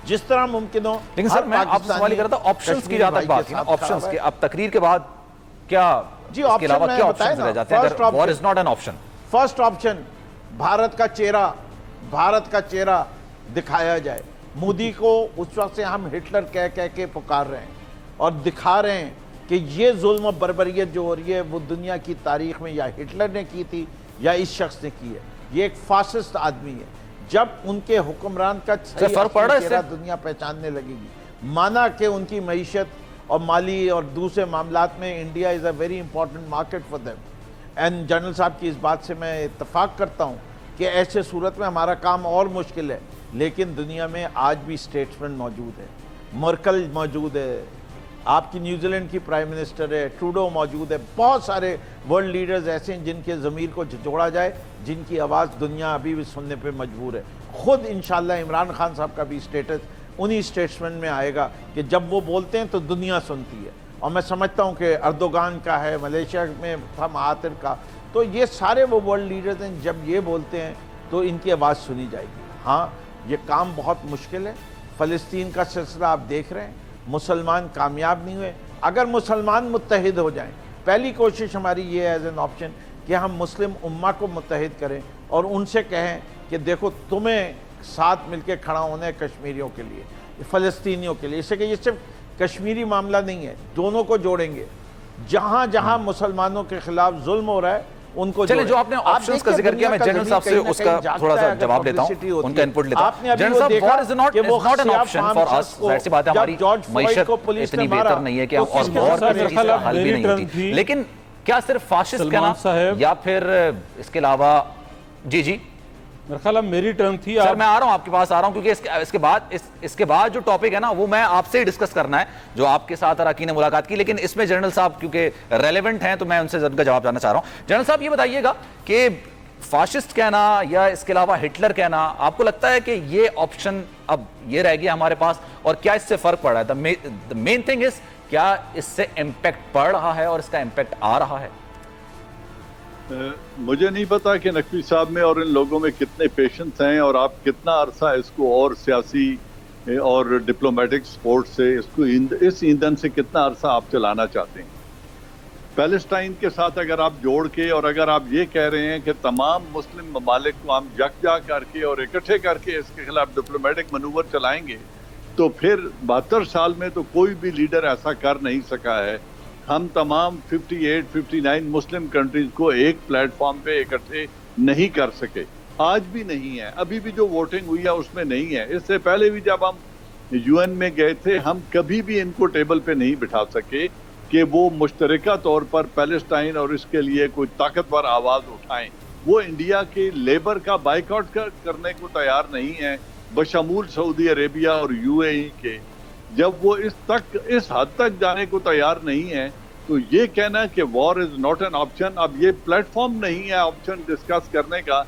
B: جس طرح ممکن ہو.
A: لیکن سر میں آپ سے سوال ہی کر رہا تھا آپشنز کی جہاں تک بات ہے نا, آپشنز کے اب تقریر کے بعد کیا اس کے علاوہ کیا آپشنز رہ جاتے ہیں اگر war is not an option?
B: First option Bharat کا چہرہ دکھایا جائے. مودی کو اس وقت سے ہم ہٹلر کہہ کے پکار رہے ہیں اور دکھا رہے ہیں کہ یہ ظلم و بربریت جو ہو رہی ہے وہ دنیا کی تاریخ میں یا ہٹلر نے کی تھی یا اس شخص نے کی ہے. یہ ایک فاسسٹ آدمی ہے. جب ان کے حکمران کا
A: فرق پڑ رہا ہے اس سے؟
B: دنیا پہچاننے لگے گی. مانا کہ ان کی معیشت اور مالی اور دوسرے معاملات میں India is a very important market for them. And general صاحب کی اس بات سے میں اتفاق کرتا ہوں کہ ایسے صورت میں ہمارا کام اور مشکل ہے. لیکن دنیا میں آج بھی اسٹیٹسمین موجود ہے. مرکل موجود ہے, آپ کی نیوزی لینڈ کی پرائم منسٹر ہے, ٹروڈو موجود ہے, بہت سارے ورلڈ لیڈرز ایسے ہیں جن کے ضمیر کو جھنجھوڑا جائے, جن کی آواز دنیا ابھی بھی سننے پہ مجبور ہے. خود انشاءاللہ عمران خان صاحب کا بھی اسٹیٹس انہی اسٹیٹسمین میں آئے گا کہ جب وہ بولتے ہیں تو دنیا سنتی ہے. اور میں سمجھتا ہوں کہ اردوغان کا ہے, ملیشیا میں تھا مہاتر کا, تو یہ سارے وہ ورلڈ لیڈرز ہیں, جب یہ بولتے ہیں تو ان کی آواز سنی جائے گی. ہاں یہ کام بہت مشکل ہے. فلسطین کا سلسلہ آپ دیکھ رہے ہیں, مسلمان کامیاب نہیں ہوئے. اگر مسلمان متحد ہو جائیں, پہلی کوشش ہماری یہ ہے ایز این آپشن کہ ہم مسلم امہ کو متحد کریں اور ان سے کہیں کہ دیکھو تمہیں ساتھ مل کے کھڑا ہونا ہے کشمیریوں کے لیے, فلسطینیوں کے لیے. اس سے کہ یہ صرف کشمیری معاملہ نہیں ہے, دونوں کو جوڑیں گے. جہاں جہاں مسلمانوں کے خلاف ظلم ہو رہا ہے ان کو
A: چلیں, جو آپ نے آپشنز کا ذکر کیا, میں جنرل صاحب سے اس کا تھوڑا سا جواب لیتا ہوں, ان کا انپٹ لیتا ہوں. جنرل صاحب, war is not an option for us. ظاہر سی بات ہے ہماری معیشت اتنی بہتر نہیں ہے کہ ہم اور وار کی کسی طرح حل بھی نہیں ہوتی. لیکن کیا صرف فاشسٹ کہنا یا پھر اس کے علاوہ؟ جی جی
C: میرا خیال ہے میری ٹرن تھی.
A: سر میں آ رہا ہوں, آپ کے پاس آ رہا ہوں, کیونکہ اس کے بعد جو ٹاپک ہے نا وہ میں آپ سے ہی ڈسکس کرنا ہے, جو آپ کے ساتھ اراکین نے ملاقات کی. لیکن اس میں جنرل صاحب کیونکہ ریلیونٹ ہیں تو میں ان سے ضرور کا جواب جاننا چاہ رہا ہوں. جنرل صاحب یہ بتائیے گا کہ فاشسٹ کہنا یا اس کے علاوہ ہٹلر کہنا, آپ کو لگتا ہے کہ یہ آپشن اب یہ رہ گیا ہمارے پاس, اور کیا اس سے فرق پڑ رہا ہے؟ دا مین تھنگ از, کیا اس سے امپیکٹ پڑ رہا ہے اور اس کا امپیکٹ آ رہا ہے؟
D: مجھے نہیں پتا کہ نقوی صاحب میں اور ان لوگوں میں کتنے پیشنس ہیں, اور آپ کتنا عرصہ اس کو اور سیاسی اور ڈپلومیٹک سپورٹ سے اس ایندھن سے کتنا عرصہ آپ چلانا چاہتے ہیں. پیلسٹائن کے ساتھ اگر آپ جوڑ کے, اور اگر آپ یہ کہہ رہے ہیں کہ تمام مسلم ممالک کو ہم یکجا کر کے اور اکٹھے کر کے اس کے خلاف ڈپلومیٹک منور چلائیں گے, تو پھر 72 سال میں تو کوئی بھی لیڈر ایسا کر نہیں سکا ہے. ہم تمام 59 مسلم کنٹریز کو ایک پلیٹ فارم پہ اکٹھے نہیں کر سکے, آج بھی نہیں ہے. ابھی بھی جو ووٹنگ ہوئی ہے اس میں نہیں ہے. اس سے پہلے بھی جب ہم UN میں گئے تھے, ہم کبھی بھی ان کو ٹیبل پہ نہیں بٹھا سکے کہ وہ مشترکہ طور پر پیلسٹائن اور اس کے لیے کوئی طاقتور آواز اٹھائیں. وہ انڈیا کے لیبر کا بائیکاٹ کرنے کو تیار نہیں ہے, بشمول سعودی عربیہ اور UAE کے. جب وہ اس حد تک جانے کو تیار نہیں ہے, تو یہ کہنا کہ وار از ناٹ این آپشن, اب یہ پلیٹ فارم نہیں ہے آپشن ڈسکس کرنے کا.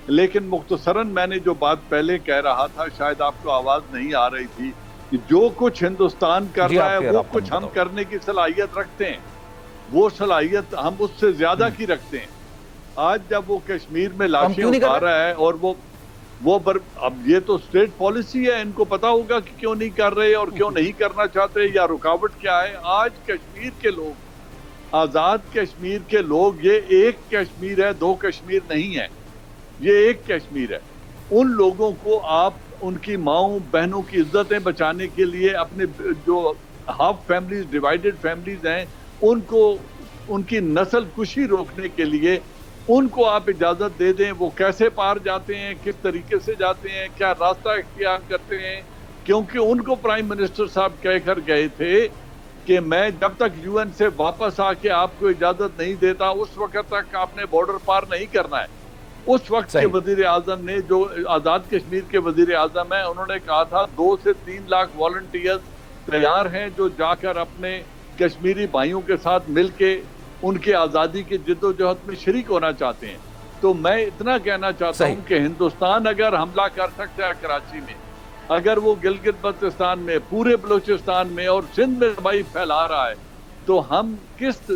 D: لیکن مختصراً میں نے جو بات پہلے کہہ رہا تھا, شاید آپ کو آواز نہیں آ رہی تھی, کہ جو کچھ ہندوستان کر رہا ہے وہ کچھ ہم کرنے کی صلاحیت رکھتے ہیں. وہ صلاحیت ہم اس سے زیادہ کی رکھتے ہیں. آج جب وہ کشمیر میں لاشیں اٹھا رہا ہے, اور اب یہ تو اسٹیٹ پالیسی ہے, ان کو پتا ہوگا کہ کیوں نہیں کر رہے اور کیوں نہیں کرنا چاہتے, یا رکاوٹ کیا ہے. آج کشمیر کے لوگ, آزاد کشمیر کے لوگ, یہ ایک کشمیر ہے, 2 کشمیر نہیں ہے, یہ ایک کشمیر ہے. ان لوگوں کو آپ ان کی ماؤں بہنوں کی عزتیں بچانے کے لیے, اپنے جو ہاف فیملیز, ڈیوائیڈڈ فیملیز ہیں, ان کو ان کی نسل کشی روکنے کے لیے ان کو آپ اجازت دے دیں. وہ کیسے پار جاتے ہیں, کس طریقے سے جاتے ہیں, کیا راستہ اختیار کرتے ہیں, کیونکہ ان کو پرائم منسٹر صاحب کہہ کر گئے تھے کہ میں جب تک UN سے واپس آ کے آپ کو اجازت نہیں دیتا, اس وقت تک آپ نے بارڈر پار نہیں کرنا ہے. اس وقت کے وزیر اعظم نے, جو آزاد کشمیر کے وزیر اعظم ہیں, انہوں نے کہا تھا 2 سے 3 لاکھ والنٹیئرز تیار ہیں جو جا کر اپنے کشمیری بھائیوں کے ساتھ مل کے ان کی آزادی کی جد و جہد میں شریک ہونا چاہتے ہیں. تو میں اتنا کہنا چاہتا ہوں کہ ہندوستان اگر حملہ کر سکتا ہے کراچی میں, اگر وہ گلگت بلتستان میں, پورے بلوچستان میں اور سندھ میں تباہی پھیلا رہا ہے, تو ہم کس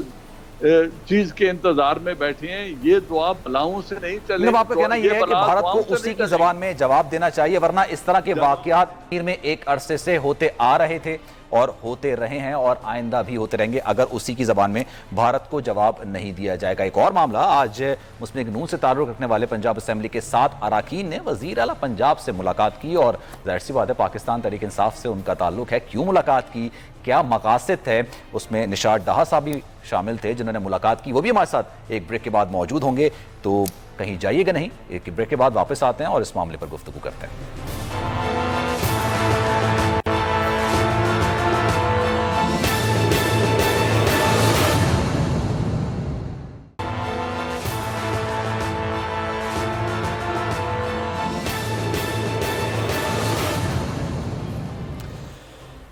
D: چیز کے انتظار میں بیٹھے ہیں؟ یہ دعا بلاؤں سے نہیں چلے.
A: آپ کا کہنا یہ ہے کہ بھارت کو اسی کی زبان میں جواب دینا چاہیے, ورنہ اس طرح کے واقعات میں ایک عرصے سے ہوتے آ رہے تھے. اور ہوتے رہے ہیں اور آئندہ بھی ہوتے رہیں گے اگر اسی کی زبان میں بھارت کو جواب نہیں دیا جائے گا۔ ایک اور معاملہ، آج مسلم لیگ نون سے تعلق رکھنے والے پنجاب اسمبلی کے 7 اراکین نے وزیر اعلیٰ پنجاب سے ملاقات کی، اور ظاہر سی بات ہے پاکستان تحریک انصاف سے ان کا تعلق ہے۔ کیوں ملاقات کی، کیا مقاصد ہے، اس میں نشاط ڈاہا صاحب بھی شامل تھے جنہوں نے ملاقات کی، وہ بھی ہمارے ساتھ ایک بریک کے بعد موجود ہوں گے، تو کہیں جائیے گا نہیں، ایک بریک کے بعد واپس آتے ہیں اور اس معاملے پر گفتگو کرتے ہیں۔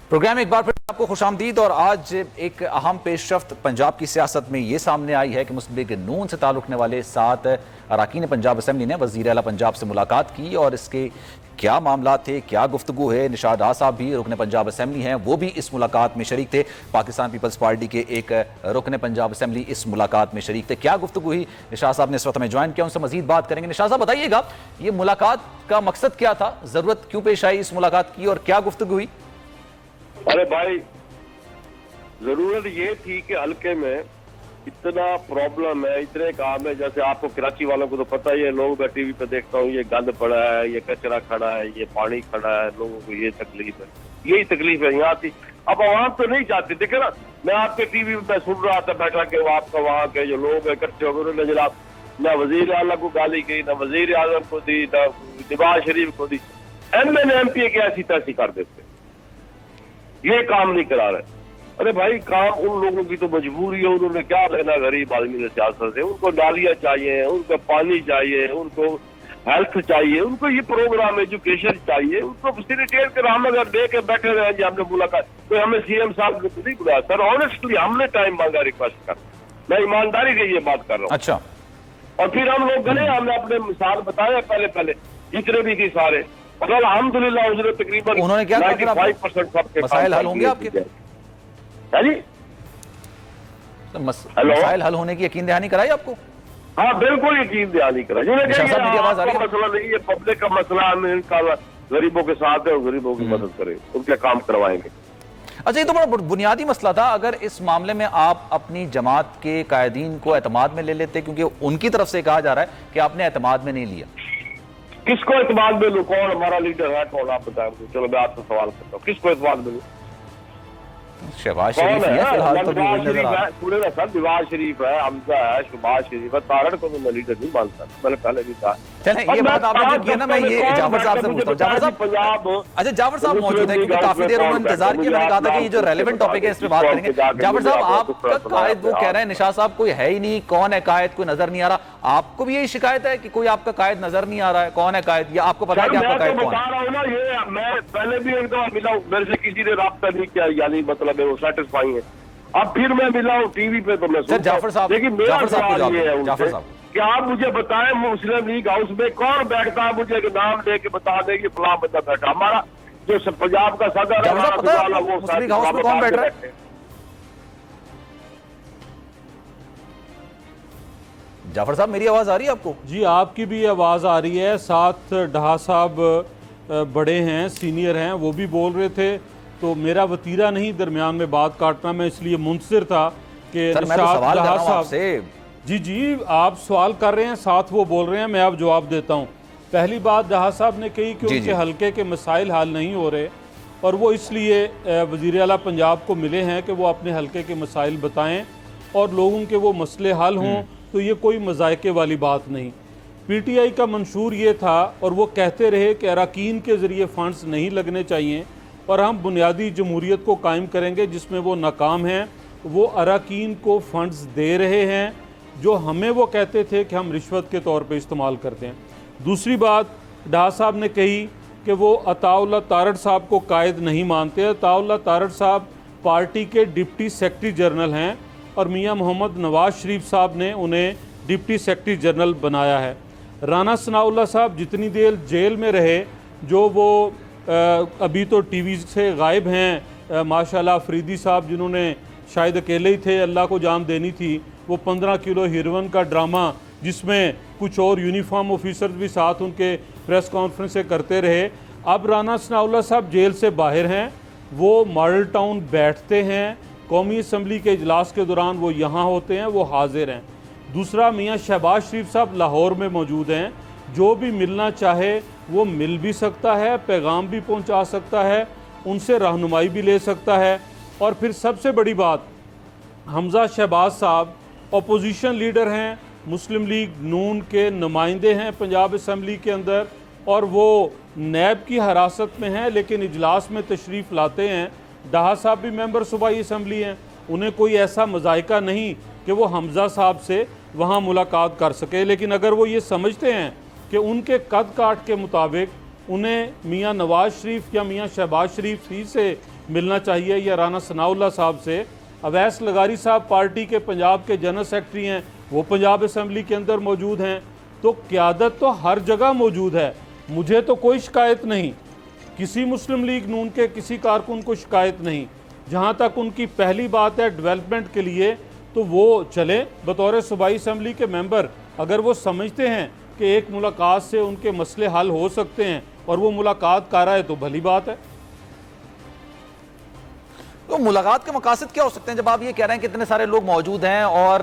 A: پروگرام ایک بار پھر آپ کو خوش آمدید، اور آج ایک اہم پیش رفت پنجاب کی سیاست میں یہ سامنے آئی ہے کہ مسلم لیگ نون سے تعلق رکھنے والے 7 اراکین پنجاب اسمبلی نے وزیر اعلیٰ پنجاب سے ملاقات کی، اور اس کے کیا معاملات تھے، کیا گفتگو ہے۔ نشاط ڈاہا صاحب بھی رکن پنجاب اسمبلی ہیں، وہ بھی اس ملاقات میں شریک تھے۔ پاکستان پیپلز پارٹی کے ایک رکن پنجاب اسمبلی اس ملاقات میں شریک تھے۔ کیا گفتگو ہوئی، نشاط صاحب نے اس وقت ہمیں جوائن کیا، ان سے مزید بات کریں گے۔ نشاط صاحب بتائیے گا، یہ ملاقات کا مقصد کیا تھا، ضرورت کیوں پیش آئی اس ملاقات کی، اور کیا گفتگو ہوئی؟
E: ارے بھائی، ضرورت یہ تھی کہ حلقے میں اتنا پرابلم ہے، اتنے کام ہے، جیسے آپ کو کراچی والوں کو تو پتہ ہی ہے، لوگوں کا ٹی وی پہ دیکھتا ہوں، یہ گند پڑا ہے، یہ کچرا کھڑا ہے، یہ پانی کھڑا ہے، لوگوں کو یہ تکلیف ہے، یہی تکلیف ہے یہاں تھی۔ اب عوام تو نہیں چاہتی، دیکھیں نا، میں آپ کے ٹی وی پہ سن رہا تھا بیٹھا کہ وہ آپ کا وہاں کے جو لوگ اکٹھے ہو گئے، انہوں نے جناب نہ وزیر اعلیٰ کو گالی کی، نہ وزیر اعظم کو دی، نہ نواز شریف کو دی۔ ایم این ایم پی کے ایسی تیسی کر دیتے، یہ کام نہیں کرا رہے۔ ارے بھائی، کام ان لوگوں کی تو مجبوری ہے، انہوں نے کیا لینا غریب آدمی نے سیاست سے، ان کو نالیاں چاہیے، ان کو پانی چاہیے، ان کو ہیلتھ چاہیے، ان کو یہ پروگرام ایجوکیشن چاہیے، ان کو فیسیلیٹیٹ کر۔ ہم اگر دے کے بیٹھے رہے جی ہم نے ملاقات، کوئی ہمیں سی ایم صاحب کو نہیں بلایا سر، آنیسٹلی ہم نے ٹائم مانگا ریکویسٹ کر، میں ایمانداری سے یہ بات کر رہا ہوں۔
A: اچھا،
E: اور پھر ہم لوگ گئے، ہم نے اپنے مثال بتایا پہلے جتنے بھی تھی سارے، اور الحمدللہ حضور تقریباً
A: انہوں نے کیا کہا پھر آپ کو؟
E: 95% سب کے
A: مسائل حل ہوں گے آپ کے؟
E: جی
A: مسائل حل ہونے کی یقین دہانی کرائی آپ کو؟
E: ہاں بالکل یقین دہانی کرا، مسئلہ نہیں، یہ پبلک کا مسئلہ ہے، ان کا غریبوں کے ساتھ ہے اور غریبوں کی مدد کرے، ان کے کام کروائیں گے۔
A: اچھا، یہ تو بڑا بنیادی مسئلہ تھا، اگر اس معاملے میں آپ اپنی جماعت کے قائدین کو اعتماد میں لے لیتے، کیونکہ ان کی طرف سے کہا جا رہا ہے کہ آپ نے اعتماد میں نہیں لیا۔
E: کس کو اعتماد میں لوں؟ کون ہمارا لیڈر ہے، کون آپ بتائیں؟ چلو میں آپ سے سوال کرتا ہوں، کس کو اعتماد میں لوں؟
A: شہباز شریف ہے فی الحال تو بھی وہی نظر آ رہا ہے۔
E: پورے نا سر، نواز شریف ہے، حمزہ ہے، شہباز شریف ہے، تارڑ کو میں لیڈر نہیں مانتا، میں نے پہلے بھی کہا۔
A: چلیں، یہ بات آپ نے جو کیا نا، میں یہ جعفر صاحب سے پوچھتا ہوں۔ جعفر صاحب، اچھا جعفر صاحب موجود ہیں کیونکہ کافی دیر انہوں نے انتظار کیا، میں نے کہا تھا کہ یہ جو ریلیونٹ ٹاپک ہے اس پہ بات کریں گے۔ جعفر صاحب، آپ کا قائد وہ کہہ رہے ہیں نشاط صاحب کوئی ہے ہی نہیں، کون ہے قائد، کوئی نظر نہیں آ رہا۔ آپ کو بھی یہی شکایت ہے کہ کوئی آپ کا قائد نظر نہیں آ رہا ہے؟ کون ہے قائد، یا آپ کو پتا ہے کہ آپ کا قائد کون ہے؟
E: میں بتا رہا ہوں نا، یہ میں پہلے بھی ایک دفعہ ملا ہوں، میرے سے کسی نے رابطہ نہیں کیا، یعنی مطلب وہ سیٹسفائی ہے۔ اب پھر میں ملا ہوں ٹی وی پہ تو میں
A: جعفر صاحب،
E: لیکن میرا سوال یہ ہے ان
A: جعفر
E: سے
A: صاحب
E: کہ آپ مجھے بتائیں مسلم لیگ ہاؤس میں کون بیٹھتا ہے، مجھے نام لے کے بتا دیں کہ فلاں بندہ بیٹھا۔ ہمارا جو پنجاب کا صدر ہے وہ
A: مسلم لیگ ہاؤس میں کون بیٹھ رہا ہے؟ جعفر صاحب میری آواز آ رہی ہے آپ کو؟
C: جی آپ کی بھی آواز آ رہی ہے، ساتھ ڈاہا صاحب بڑے ہیں، سینئر ہیں، وہ بھی بول رہے تھے، تو میرا وطیرہ نہیں درمیان میں بات کاٹنا، میں اس لیے منتظر تھا کہ نشاط ڈاہا صاحب۔ جی آپ سوال کر رہے ہیں، ساتھ وہ بول رہے ہیں، میں اب جواب دیتا ہوں۔ پہلی بات ڈاہا صاحب نے کہی کہ ان کے حلقے کے مسائل حل نہیں ہو رہے، اور وہ اس لیے وزیر اعلیٰ پنجاب کو ملے ہیں کہ وہ اپنے حلقے کے مسائل بتائیں اور لوگوں کے وہ مسئلے حل ہوں، تو یہ کوئی مذائقے والی بات نہیں۔ پی ٹی آئی کا منشور یہ تھا، اور وہ کہتے رہے کہ اراکین کے ذریعے فنڈز نہیں لگنے چاہیے، اور ہم بنیادی جمہوریت کو قائم کریں گے، جس میں وہ ناکام ہیں۔ وہ اراکین کو فنڈز دے رہے ہیں جو ہمیں وہ کہتے تھے کہ ہم رشوت کے طور پہ استعمال کرتے ہیں۔ دوسری بات ڈاہا صاحب نے کہی کہ وہ عطاء اللہ تارڑ صاحب کو قائد نہیں مانتے۔ عطاء اللہ تارڑ صاحب پارٹی کے ڈپٹی سیکرٹری جنرل ہیں، اور میاں محمد نواز شریف صاحب نے انہیں ڈپٹی سیکرٹری جنرل بنایا ہے۔ رانا ثناء اللہ صاحب جتنی دیر جیل میں رہے، جو وہ ابھی تو ٹی وی سے غائب ہیں، ماشاءاللہ افریدی صاحب جنہوں نے شاید اکیلے ہی تھے، اللہ کو جان دینی تھی، وہ 15 کلو ہیروئن کا ڈرامہ جس میں کچھ اور یونیفارم آفیسرز بھی ساتھ ان کے پریس کانفرنس سے کرتے رہے۔ اب رانا ثناء اللہ صاحب جیل سے باہر ہیں، وہ ماڈل ٹاؤن بیٹھتے ہیں، قومی اسمبلی کے اجلاس کے دوران وہ یہاں ہوتے ہیں، وہ حاضر ہیں۔ دوسرا، میاں شہباز شریف صاحب لاہور میں موجود ہیں، جو بھی ملنا چاہے وہ مل بھی سکتا ہے، پیغام بھی پہنچا سکتا ہے، ان سے رہنمائی بھی لے سکتا ہے۔ اور پھر سب سے بڑی بات، حمزہ شہباز صاحب اپوزیشن لیڈر ہیں، مسلم لیگ نون کے نمائندے ہیں پنجاب اسمبلی کے اندر، اور وہ نیب کی حراست میں ہیں لیکن اجلاس میں تشریف لاتے ہیں۔ ڈہا صاحب بھی ممبر صوبائی اسمبلی ہیں، انہیں کوئی ایسا مذائقہ نہیں کہ وہ حمزہ صاحب سے وہاں ملاقات کر سکے، لیکن اگر وہ یہ سمجھتے ہیں کہ ان کے قد کاٹ کے مطابق انہیں میاں نواز شریف یا میاں شہباز شریف ہی سے ملنا چاہیے یا رانا ثناء اللہ صاحب سے۔ اویس لغاری صاحب پارٹی کے پنجاب کے جنرل سیکرٹری ہیں، وہ پنجاب اسمبلی کے اندر موجود ہیں، تو قیادت تو ہر جگہ موجود ہے۔ مجھے تو کوئی شکایت نہیں، کسی مسلم لیگ نون کے کسی کارکن کو شکایت نہیں۔ جہاں تک ان کی پہلی بات ہے ڈیولپمنٹ کے لیے، تو وہ چلیں بطور صوبائی اسمبلی کے ممبر، اگر وہ سمجھتے ہیں کہ ایک ملاقات سے ان کے مسئلے حل ہو سکتے ہیں اور وہ ملاقات کر رہا ہے تو بھلی بات ہے۔
A: تو ملاقات کے مقاصد کیا ہو سکتے ہیں جب آپ یہ کہہ رہے ہیں کہ اتنے سارے لوگ موجود ہیں اور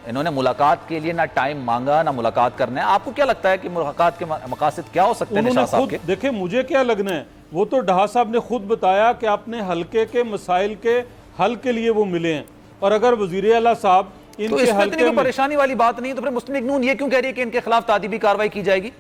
A: انہوں نے ملاقات کے لیے نہ ٹائم مانگا نہ ملاقات کرنا ہے؟ آپ کو کیا لگتا ہے کہ ملاقات کے مقاصد کیا ہو سکتے ہیں نشاط صاحب کے؟
C: دیکھیں مجھے کیا لگنا ہے، وہ تو ڈہا صاحب نے خود بتایا کہ اپنے حلقے کے مسائل کے حل کے لیے وہ ملے ہیں، اور اگر وزیر اعلیٰ صاحب ان
A: تو
C: کے
A: اس میں
C: حلقے
A: اتنی
C: میں
A: پریشانی والی بات نہیں، تو پھر مسلم لیگ نون یہ کیوں کہہ رہی ہے کہ ان کے خلاف تعدیبی کارروائی کی جائے گی؟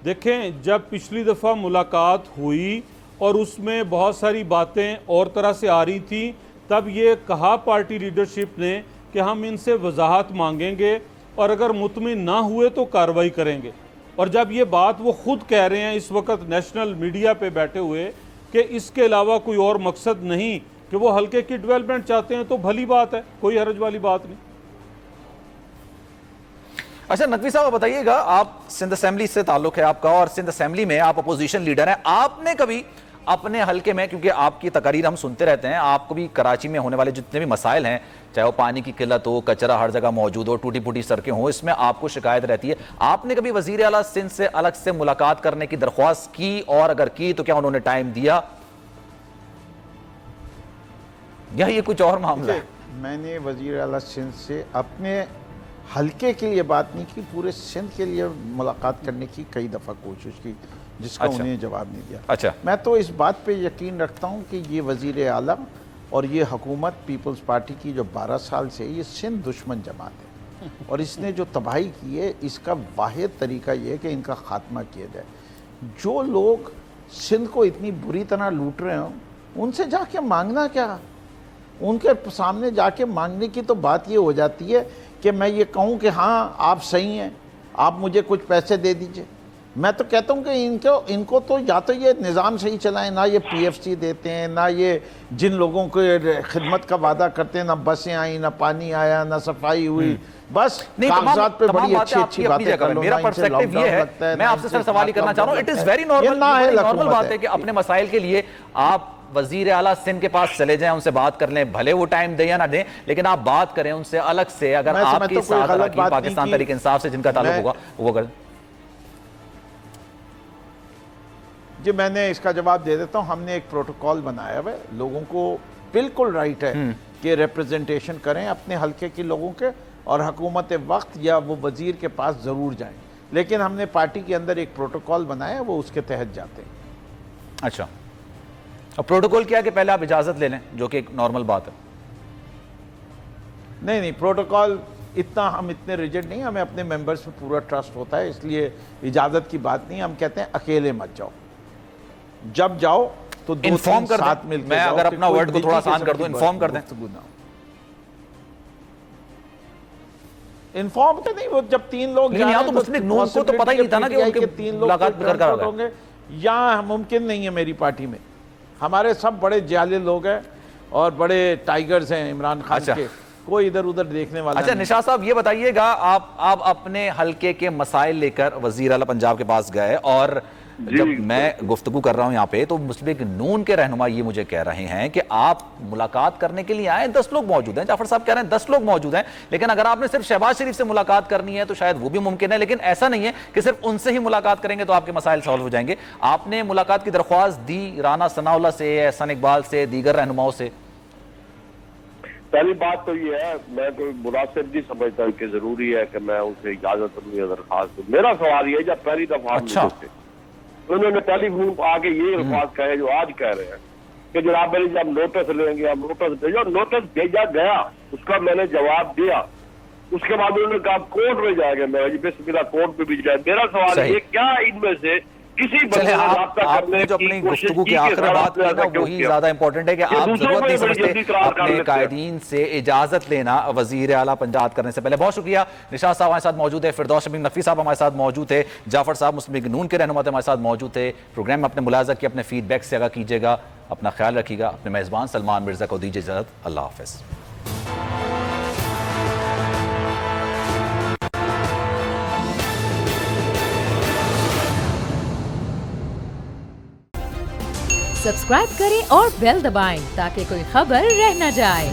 C: دیکھیں جب پچھلی دفعہ ملاقات ہوئی اور اس میں بہت ساری باتیں اور طرح سے آ رہی تھیں، تب یہ کہا پارٹی لیڈرشپ نے کہ ہم ان سے وضاحت مانگیں گے اور اگر مطمئن نہ ہوئے تو کارروائی کریں گے۔ اور جب یہ بات وہ خود کہہ رہے ہیں اس وقت نیشنل میڈیا پہ بیٹھے ہوئے کہ اس کے علاوہ کوئی اور مقصد نہیں کہ وہ حلقے کی ڈیولپمنٹ چاہتے ہیں، تو بھلی بات ہے، کوئی حرج والی بات نہیں۔
A: اچھا نقوی صاحب بتائیے گا، آپ سندھ اسمبلی سے تعلق ہے آپ کا اور سندھ اسمبلی میں آپ اپوزیشن لیڈر ہیں، آپ نے کبھی اپنے حلقے میں، کیونکہ آپ کی تقاریر ہم سنتے رہتے ہیں، آپ کو بھی کراچی میں ہونے والے جتنے بھی مسائل ہیں، چاہے وہ پانی کی قلت ہو، کچرا ہر جگہ موجود ہو، ٹوٹی پھوٹی سڑکیں ہوں، اس میں آپ کو شکایت رہتی ہے، آپ نے کبھی وزیر اعلیٰ سندھ سے الگ سے ملاقات کرنے کی درخواست کی، اور اگر کی تو کیا انہوں نے ٹائم دیا یا یہ کچھ اور معاملہ ہے؟
B: میں نے وزیر اعلیٰ سندھ سے اپنے حلقے کے لیے بات نہیں کی، پورے سندھ کے لیے ملاقات کرنے کی کئی دفعہ کوشش کی، جس کا انہیں جواب نہیں دیا۔
A: اچھا،
B: میں تو اس بات پہ یقین رکھتا ہوں کہ یہ وزیر اعلیٰ اور یہ حکومت پیپلز پارٹی کی جو 12 سال سے یہ سندھ دشمن جماعت ہے، اور اس نے جو تباہی کی ہے اس کا واحد طریقہ یہ ہے کہ ان کا خاتمہ کیا جائے۔ جو لوگ سندھ کو اتنی بری طرح لوٹ رہے ہوں، ان سے جا کے مانگنا کیا؟ ان کے سامنے جا کے مانگنے کی تو بات یہ ہو جاتی ہے کہ میں یہ کہوں کہ ہاں آپ صحیح ہیں، آپ مجھے کچھ پیسے دے دیجئے۔ میں تو کہتا ہوں کہ ان کو تو یا تو یہ نظام صحیح چلائیں، نہ یہ پی ایف سی دیتے ہیں، نہ یہ جن لوگوں کو خدمت کا وعدہ کرتے ہیں، نہ بسیں آئیں، نہ پانی آیا، نہ صفائی ہوئی، بس کاغذات پہ بڑی اچھی باتیں کر لو۔
A: میرا پرسپیکٹیو یہ ہے، میں آپ سے سر سوال ہی کرنا چاہ رہا ہوں، اٹ از ویری نارمل بات ہے کہ اپنے مسائل کے لیے آپ وزیر اعلیٰ سندھ کے پاس چلے جائیں، ان سے بات کر لیں، بھلے وہ ٹائم دیں یا نہ دیں، لیکن آپ بات کریں ان سے الگ سے، اگر آپ کی ساتھ اراکین پاکستان تحریک انصاف سے جن کا تعلق ہوگا وہ کریں۔
B: جی میں نے اس کا جواب دے دیتا ہوں، ہم نے ایک پروٹوکول بنایا ہے، لوگوں کو بالکل رائٹ ہے کہ ریپریزنٹیشن کریں اپنے حلقے کے لوگوں کے، اور حکومت وقت یا وہ وزیر کے پاس ضرور جائیں، لیکن ہم نے پارٹی کے اندر ایک پروٹوکول بنایا ہے، وہ اس کے تحت جاتے ہیں۔
A: اچھا، اور پروٹوکول کیا کہ پہلے آپ اجازت لے لیں، جو کہ ایک نارمل بات ہے؟
B: نہیں پروٹوکول اتنا ہم اتنے ریجڈ نہیں، ہمیں اپنے ممبرز پہ پورا ٹرسٹ ہوتا ہے، اس لیے اجازت کی بات نہیں، ہم کہتے ہیں اکیلے مت جاؤ، جب جاؤ تو دو تین ساتھ مل کے
A: میں اگر اپنا ورڈ کو تھوڑا آسان کر دوں، انفارم کر دیں۔
B: انفارم کہ نہیں، وہ جب تین لوگ
A: لیکن یہاں تو مسلم لیگ نون کو تو پتہ ہی نہیں تھا نا کہ ان کے
B: تین
A: ملاقات برقرار
B: ہوں گے، یہاں ممکن نہیں ہے میری پارٹی میں، ہمارے سب بڑے جاہل لوگ ہیں اور بڑے ٹائیگرز ہیں عمران خان کے، کوئی ادھر ادھر دیکھنے والا نہیں۔
A: اچھا نشاط صاحب یہ بتائیے گا، آپ اپنے حلقے کے مسائل لے کر وزیر اعلیٰ پنجاب کے پاس گئے اور جب میں گفتگو کر رہا ہوں یہاں پہ تو مسلم لیگ نون کے رہنما یہ مجھے کہہ رہے ہیں کہ آپ ملاقات کرنے کے لیے آئے 10 لوگ موجود ہیں. جعفر صاحب کہہ رہے ہیں 10 لوگ موجود ہیں, لیکن اگر آپ نے صرف شہباز شریف سے ملاقات کرنی ہے تو شاید وہ بھی ممکن ہے, لیکن ایسا نہیں ہے کہ صرف ان سے ہی ملاقات کریں گے تو آپ کے مسائل سالو ہو جائیں گے. آپ نے ملاقات کی درخواست دی رانا ثناء اللہ سے, احسان اقبال سے, دیگر رہنماؤں سے؟
E: پہلی بات تو یہ ہے, میں کوئی مناسب نہیں سمجھتا کہ ضروری ہے کہ میں ان سے اجازت لوں یا درخواست دوں. میرا سوال یہ ہے, جب پہلی دفعہ انہوں نے ٹیلی فون آگے یہ الفاظ کہے جو آج کہہ رہے ہیں کہ جناب میری جب نوٹس لیں گے, ہم نوٹس بھیجو. نوٹس بھیجا گیا, اس کا میں نے جواب دیا, اس کے بعد انہوں نے کہا کورٹ میں جائے گا. میں بسم اللہ کورٹ پہ بھی جائے. میرا سوال ہے کیا ان میں سے کسی بندے سے رابطہ کرنے
A: جو اپنی گفتگو کی آخر بات کی نا وہی زیادہ امپورٹنٹ ہے کہ آپ ضرورت نہیں سمجھتے اپنے قائدین سے اجازت لینا وزیر اعلیٰ پنجاب کرنے سے پہلے. بہت شکریہ. نشاط صاحب ہمارے ساتھ موجود ہے, فردوس شمیم نقوی صاحب ہمارے ساتھ موجود ہے, جعفر صاحب مسلم لیگ نون کے رہنما تھے ہمارے ساتھ موجود تھے. پروگرام میں اپنے ملاحظہ کی اپنے فیڈ بیک سے آگاہ کیجیے گا. اپنا خیال رکھیے گا. اپنے میزبان سلمان مرزا کو دیجیے اجازت. اللہ حافظ.
F: سبسکرائب کریں اور بیل دبائیں تاکہ کوئی خبر رہ نہ جائے.